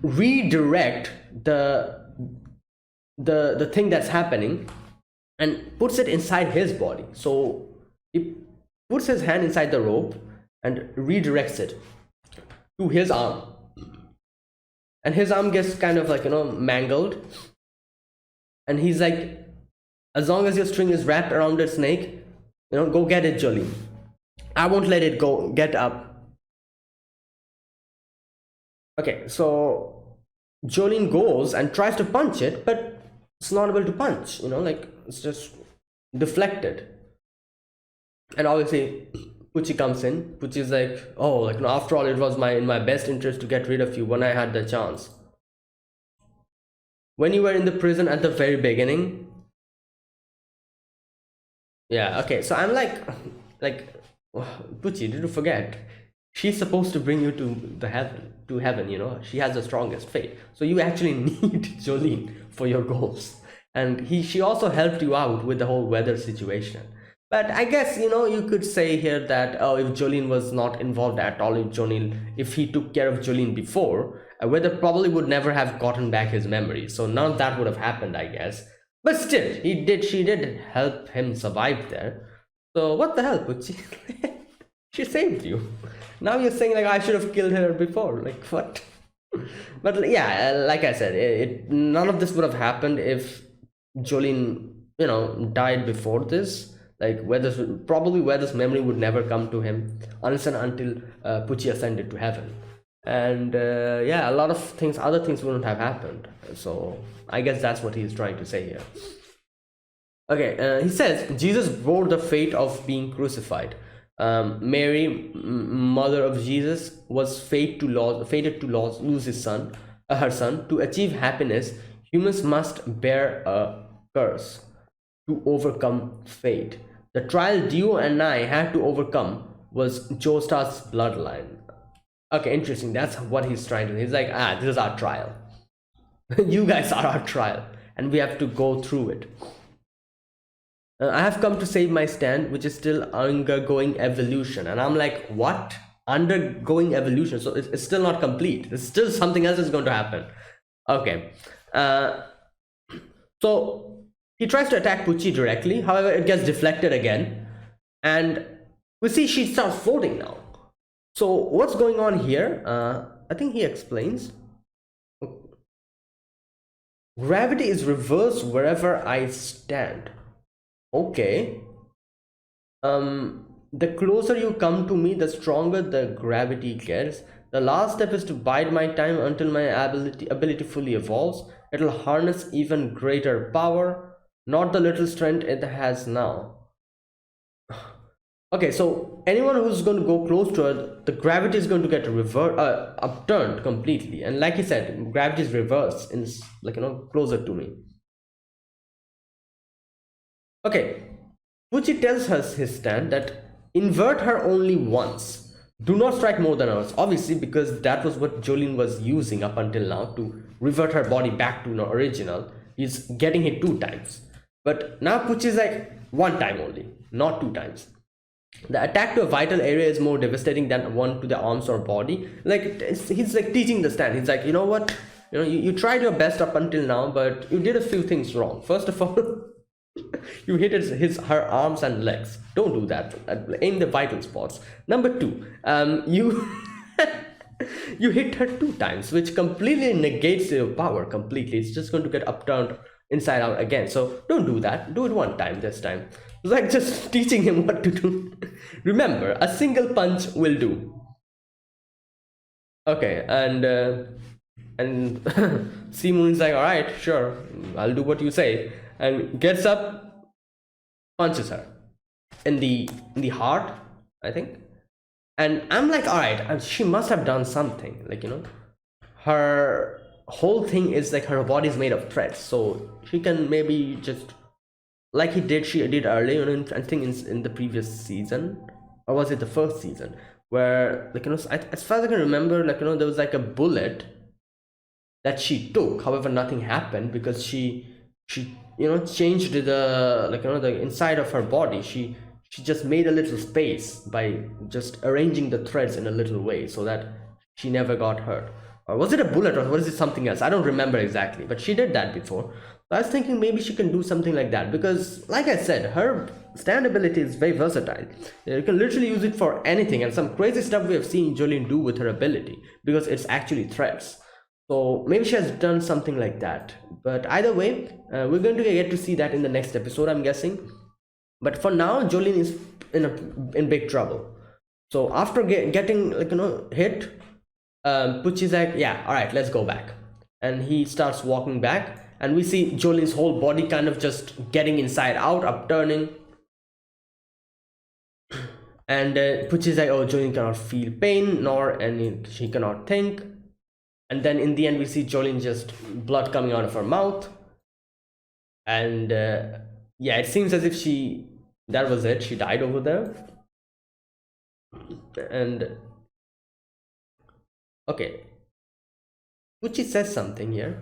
redirect the thing that's happening and puts it inside his body. So he puts his hand inside the rope and redirects it to his arm, and his arm gets kind of like, mangled. And he's like, as long as your string is wrapped around the snake, go get it, Jolene. I won't let it go. Get up. Okay, so Jolene goes and tries to punch it, but it's not able to punch, like, it's just deflected. And obviously Pucci comes in. Pucci's like, oh, like, after all, it was in my best interest to get rid of you when I had the chance. When you were in the prison at the very beginning. Yeah, okay, so I'm like, Pucci, did you forget? She's supposed to bring you to heaven, she has the strongest fate. So you actually need Jolene for your goals. And she also helped you out with the whole weather situation. But I guess, you could say here that, oh, if Jolene was not involved at all, if he took care of Jolene before, Weather probably would never have gotten back his memory. So none of that would have happened, I guess. But still, she did help him survive there. So what the hell, Pucci? She saved you. Now you're saying like I should have killed her before. Like what? But yeah, like I said, none of this would have happened if Jolene, died before this. Like where this memory would never come to him unless and until Pucci ascended to heaven. And yeah, a lot of things, other things wouldn't have happened. So I guess that's what he's trying to say here. Okay, he says Jesus bore the fate of being crucified. Mary, mother of Jesus, was fated to lose his son, her son. To achieve happiness, humans must bear a curse to overcome fate. The trial Dio and I had to overcome was Joestar's bloodline. Okay, interesting. That's what he's trying to do. He's like, this is our trial. You guys are our trial, and we have to go through it. I have come to save my stand, which is still undergoing evolution. And I'm like, what? Undergoing evolution? So it's still not complete. It's still something else is going to happen. Okay. So he tries to attack Pucci directly. However, it gets deflected again. And we see she starts floating now. So what's going on here? I think he explains. Gravity is reversed wherever I stand. Okay. The closer you come to me, the stronger the gravity gets. The last step is to bide my time until my ability fully evolves. It'll harness even greater power, not the little strength it has now. Okay, so anyone who's going to go close to her, the gravity is going to get upturned completely. And like he said, gravity is reversed, in closer to me. Okay, Pucci tells us his stand that invert her only once. Do not strike more than once. Obviously, because that was what Jolene was using up until now to revert her body back to the original. He's getting hit 2 times. But now Pucci is like 1 time only, not 2 times. The attack to a vital area is more devastating than one to the arms or body. Like he's like teaching the stand. He's like, you know what? You tried your best up until now, but you did a few things wrong. First of all, you hit her arms and legs. Don't do that. Aim the vital spots. Number 2, you you hit her 2 times, which completely negates your power completely. It's just going to get upturned inside out again. So don't do that. Do it 1 time this time. It's like just teaching him what to do. Remember, a single punch will do. Okay, and Simon's like, all right, sure, I'll do what you say, and gets up, punches her in the heart, I think. And I'm like, all right, she must have done something. Like, her whole thing is like her body is made of threads, so she can maybe just like she did earlier, I think in the previous season, or was it the first season, where as far as I can remember, there was like a bullet that she took. However, nothing happened because she changed the the inside of her body. She just made a little space by just arranging the threads in a little way so that she never got hurt. Or was it a bullet, or was it something else? I don't remember exactly, but she did that before. So I was thinking maybe she can do something like that, because like I said, her stand ability is very versatile. You can literally use it for anything, and some crazy stuff we have seen Jolene do with her ability, because it's actually threads. So maybe she has done something like that. But either way, we're going to get to see that in the next episode, I'm guessing. But for now, Jolene is in big trouble. So after getting hit, Pucci's like, yeah, all right, let's go back. And he starts walking back, and we see Jolene's whole body kind of just getting inside out, upturning. And Pucci's like, oh, Jolene cannot feel pain, nor she cannot think. And then in the end, we see Jolene just blood coming out of her mouth. And yeah, it seems as if that was it. She died over there. And okay, Pucci says something here.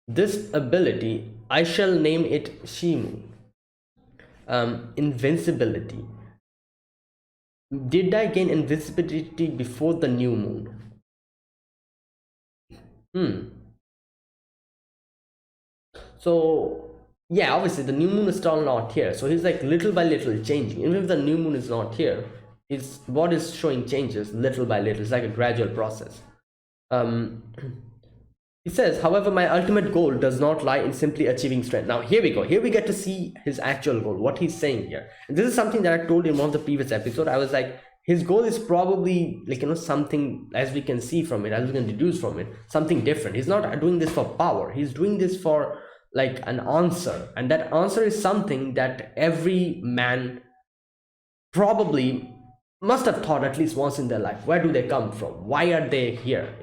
This ability, I shall name it Shimu. Invincibility. Did I gain invincibility before the new moon? So yeah, obviously the new moon is still not here. So he's like little by little changing. Even if the new moon is not here, his body is showing changes little by little. It's like a gradual process. Um, he says, however, my ultimate goal does not lie in simply achieving strength. Now, here we go. Here we get to see his actual goal, what he's saying here. And this is something that I told in one of the previous episodes. I was like, his goal is probably like, something, as we can see from it, as we can deduce from it, something different. He's not doing this for power. He's doing this for like an answer. And that answer is something that every man probably must have thought at least once in their life. Where do they come from? Why are they here?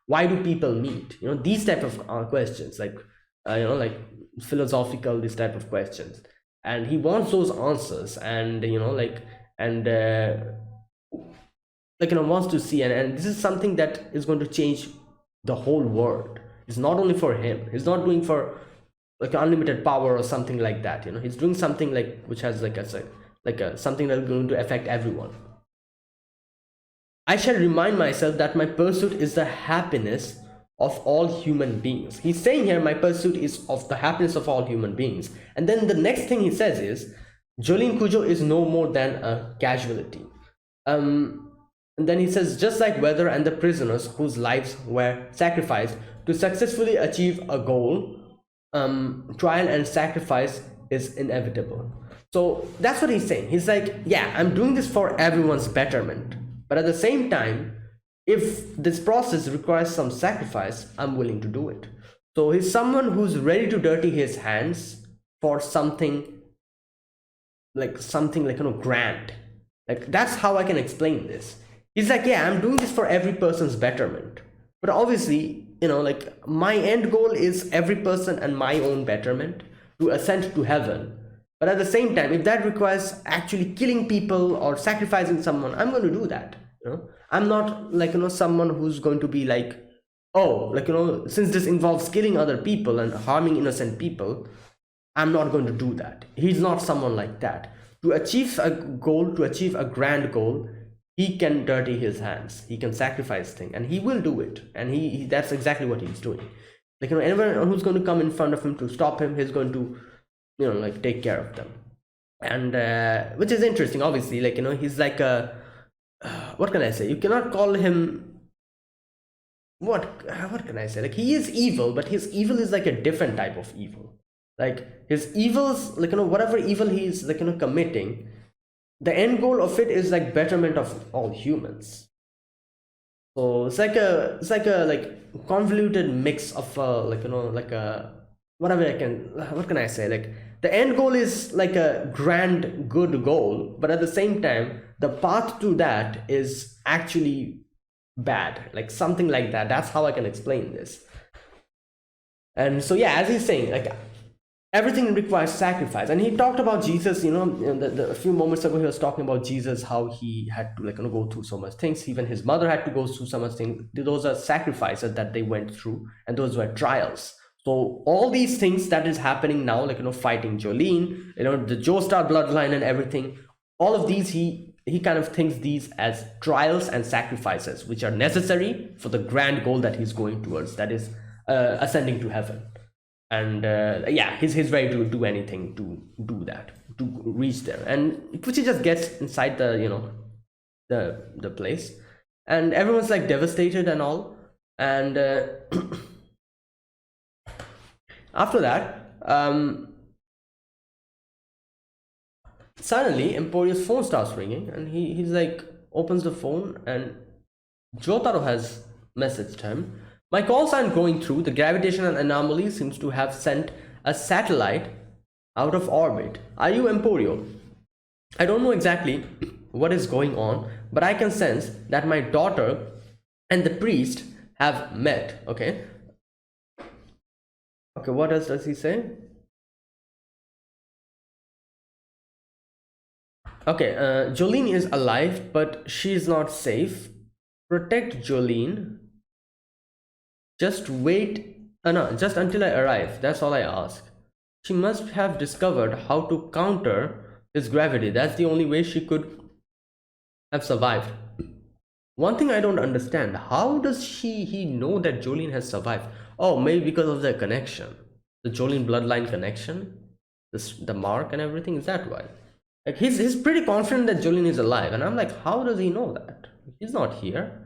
Why do people meet? These type of questions, like like philosophical, this type of questions. And he wants those answers, and wants to see, and this is something that is going to change the whole world. It's not only for him. He's not doing for like unlimited power or something like that. He's doing something like which has like something that is going to affect everyone. I shall remind myself that my pursuit is the happiness of all human beings. He's saying here, my pursuit is of the happiness of all human beings. And then the next thing he says is, Jolene Cujo is no more than a casualty. And then he says, just like Weather and the prisoners whose lives were sacrificed to successfully achieve a goal, trial and sacrifice is inevitable. So that's what he's saying. He's like, yeah, I'm doing this for everyone's betterment. But at the same time, if this process requires some sacrifice, I'm willing to do it. So he's someone who's ready to dirty his hands for something like grand. Like, that's how I can explain this. He's like, yeah, I'm doing this for every person's betterment. But obviously, like, my end goal is every person and my own betterment, to ascend to heaven. But at the same time, if that requires actually killing people or sacrificing someone, I'm going to do that. I'm not like, someone who's going to be like, oh, like, since this involves killing other people and harming innocent people, I'm not going to do that. He's not someone like that. To achieve a goal, to achieve a grand goal, he can dirty his hands. He can sacrifice things, and he will do it. And he that's exactly what he's doing. Like, anyone who's going to come in front of him to stop him, he's going to, like, take care of them. And which is interesting, obviously. Like, he's like a, what can I say? You cannot call him, what can I say? Like, he is evil, but his evil is like a different type of evil. Like, his evils, like, whatever evil he's like, committing, the end goal of it is like betterment of all humans. So it's like a convoluted mix of what can I say? Like, the end goal is like a grand good goal, but at the same time, the path to that is actually bad, like something like that. That's how I can explain this. And so yeah, as he's saying, like, everything requires sacrifice. And he talked about Jesus, a few moments ago he was talking about Jesus, how he had to go through so much things. Even his mother had to go through so much things. Those are sacrifices that they went through, and those were trials. So all these things that is happening now, fighting Jolene, the Joestar bloodline and everything, all of these, he kind of thinks these as trials and sacrifices, which are necessary for the grand goal that he's going towards, that is ascending to heaven. And yeah, he's ready to do anything to do that, to reach there. And which he just gets inside the the place, and everyone's like devastated and all. And after that, suddenly Emporio's phone starts ringing, and he's like, opens the phone, and Jotaro has messaged him. My calls aren't going through. The gravitational anomaly seems to have sent a satellite out of orbit. Are you Emporio? I don't know exactly what is going on, but I can sense that my daughter and the priest have met. Okay, what else does he say? Okay, Jolene is alive, but she's not safe. Protect Jolene. Just wait, just until I arrive. That's all I ask. She must have discovered how to counter this gravity. That's the only way she could have survived. One thing I don't understand, how does he know that Jolene has survived? Oh, maybe because of their connection. The Jolene bloodline connection, the mark and everything. Is that why? Like he's pretty confident that Jolene is alive, and I'm like, how does he know that? He's not here.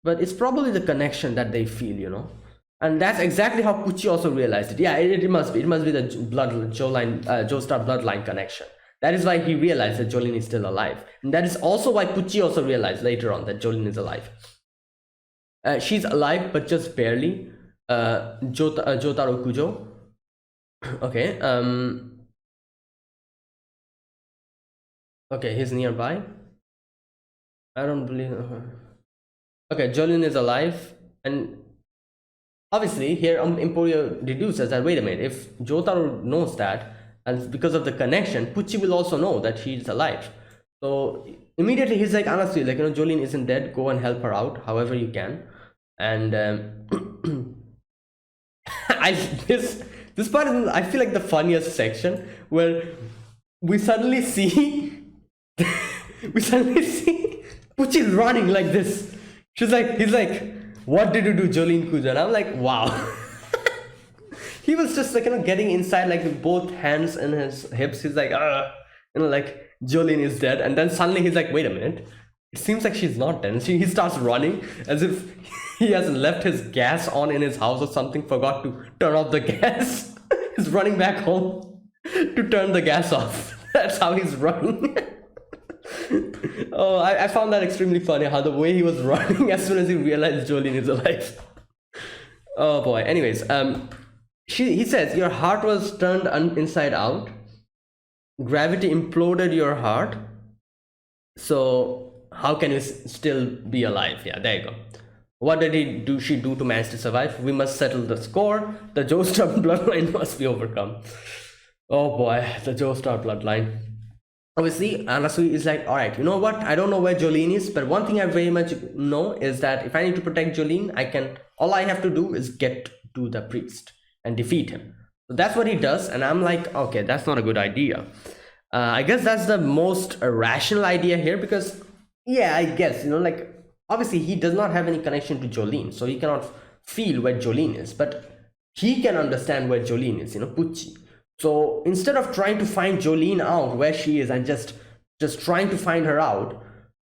But it's probably the connection that they feel, you know. And that's exactly how Pucci also realized it. Yeah, it must be. It must be the Joestar bloodline connection. That is why he realized that Jolene is still alive. And that is also why Pucci also realized later on that Jolene is alive. She's alive, but just barely. Jotaro Kujo. Okay. Okay, he's nearby. I don't believe. Okay, Jolene is alive, and obviously here Emporio deduces that, wait a minute, if Jotaro knows that, and because of the connection, Pucci will also know that she's alive. So immediately he's like, honestly, like, you know, Jolene isn't dead, go and help her out however you can. And this part is, I feel like, the funniest section, where we suddenly see Pucci running like this. He's like, what did you do, Jolene Kujo? And I'm like, wow. He was just like, you know, getting inside, like, with both hands in his hips. He's like, you know, like, Jolene is dead. And then suddenly he's like, wait a minute, it seems like she's not dead. And he starts running as if he has left his gas on in his house or something, forgot to turn off the gas. He's running back home to turn the gas off. That's how he's running. Oh, I found that extremely funny, how the way he was running as soon as he realized Jolene is alive. Oh boy. Anyways, he says your heart was turned inside out. Gravity imploded your heart. So how can you still be alive? Yeah, there you go. What did she do to manage to survive? We must settle the score. The Joestar bloodline must be overcome. Oh boy, the Joestar bloodline. Obviously, Anasui is like, all right, you know what? I don't know where Jolene is, but one thing I very much know is that if I need to protect Jolene, all I have to do is get to the priest and defeat him. So that's what he does. And I'm like, okay, that's not a good idea. I guess that's the most rational idea here, because, yeah, I guess, you know, like, obviously he does not have any connection to Jolene, so he cannot feel where Jolene is, but he can understand where Jolene is, you know, Pucci. So instead of trying to find Jolene out where she is and just trying to find her out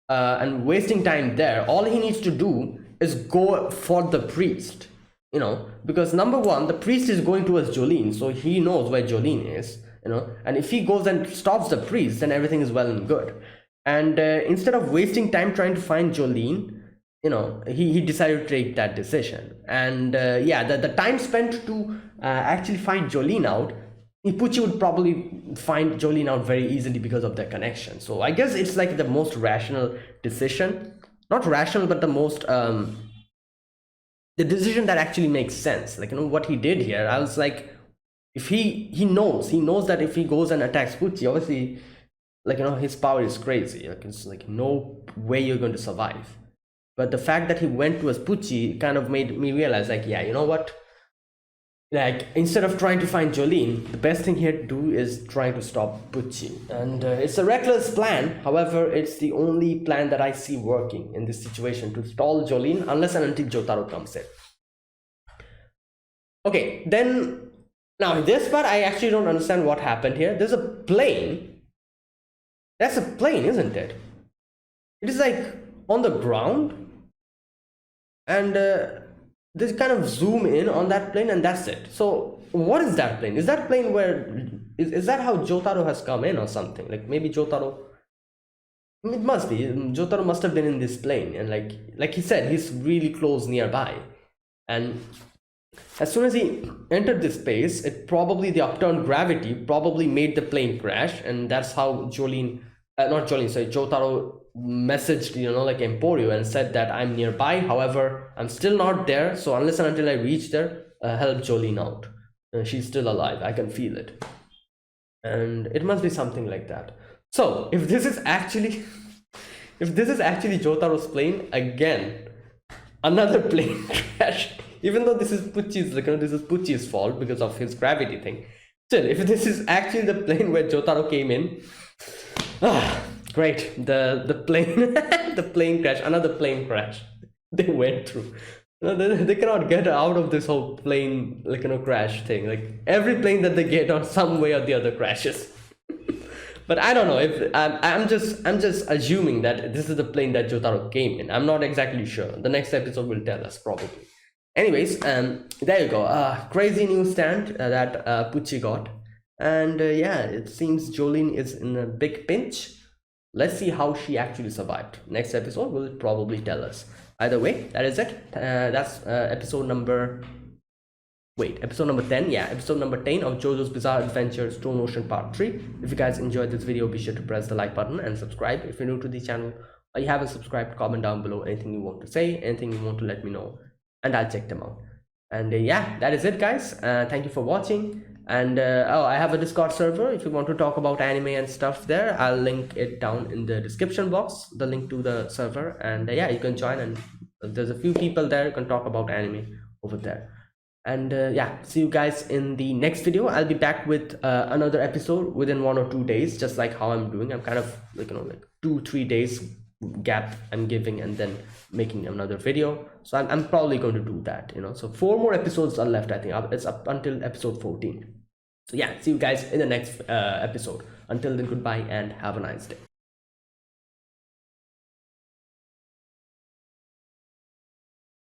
and wasting time there, all he needs to do is go for the priest, you know, because number one, the priest is going towards Jolene, so he knows where Jolene is, you know, and if he goes and stops the priest, then everything is well and good. And instead of wasting time trying to find Jolene, you know, he decided to take that decision. And yeah, the time spent to actually find Jolene out, Pucci would probably find Jolene out very easily because of their connection. So I guess it's like the most rational decision. Not rational, but the most the decision that actually makes sense. Like, you know, what he did here, I was like, if he knows that if he goes and attacks Pucci, obviously, like, you know, his power is crazy. Like, it's like no way you're going to survive. But the fact that he went towards Pucci kind of made me realize, like, yeah, you know what? Like, instead of trying to find Jolene, the best thing here to do is try to stop Pucci. And it's a reckless plan. However, it's the only plan that I see working in this situation, to stall Jolene unless and until Jotaro comes in. Okay, then, now this part I actually don't understand what happened here. There's a plane. That's a plane, isn't it? It is like on the ground. And they kind of zoom in on that plane, and that's it. So what is that plane? Is that plane where is that how Jotaro has come in or something? Like, maybe Jotaro, it must be, Jotaro must have been in this plane, and like he said, he's really close nearby. And as soon as he entered this space, the upturned gravity probably made the plane crash, and that's how Jotaro messaged, you know, like, Emporio and said that I'm nearby. However, I'm still not there, so unless and until I reach there, help Jolene out. She's still alive, I can feel it. And it must be something like that. So if this is actually Jotaro's plane, again, another plane crash. Even though this is Pucci's fault because of his gravity thing, still, if this is actually the plane where Jotaro came in, great, the plane the plane crash, another plane crash they went through. No, they cannot get out of this whole plane, like, crash thing. Like, every plane that they get on, some way or the other crashes. But I don't know if I'm just assuming that this is the plane that Jotaro came in. I'm not exactly sure. The next episode will tell us probably. Anyways, there you go. Crazy newsstand that Pucci got, and yeah, it seems Jolene is in a big pinch. Let's see how she actually survived. Next episode will probably tell us. Either way, that is it. That's episode number. Wait, episode number 10. Yeah, episode number 10 of JoJo's Bizarre Adventure Stone Ocean Part 3. If you guys enjoyed this video, be sure to press the like button and subscribe. If you're new to the channel or you haven't subscribed, comment down below anything you want to say, anything you want to let me know, and I'll check them out. And yeah, that is it, guys. Thank you for watching. And oh, I have a Discord server. If you want to talk about anime and stuff there, I'll link it down in the description box, the link to the server. And yeah, you can join, and there's a few people there. You can talk about anime over there. And yeah, see you guys in the next video. I'll be back with another episode within 1 or 2 days, just like how I'm doing. I'm kind of like, like 2-3 days gap I'm giving and then making another video. So I'm probably going to do that, so 4 more episodes are left. I think it's up until episode 14. So yeah, see you guys in the next episode. Until then, goodbye and have a nice day.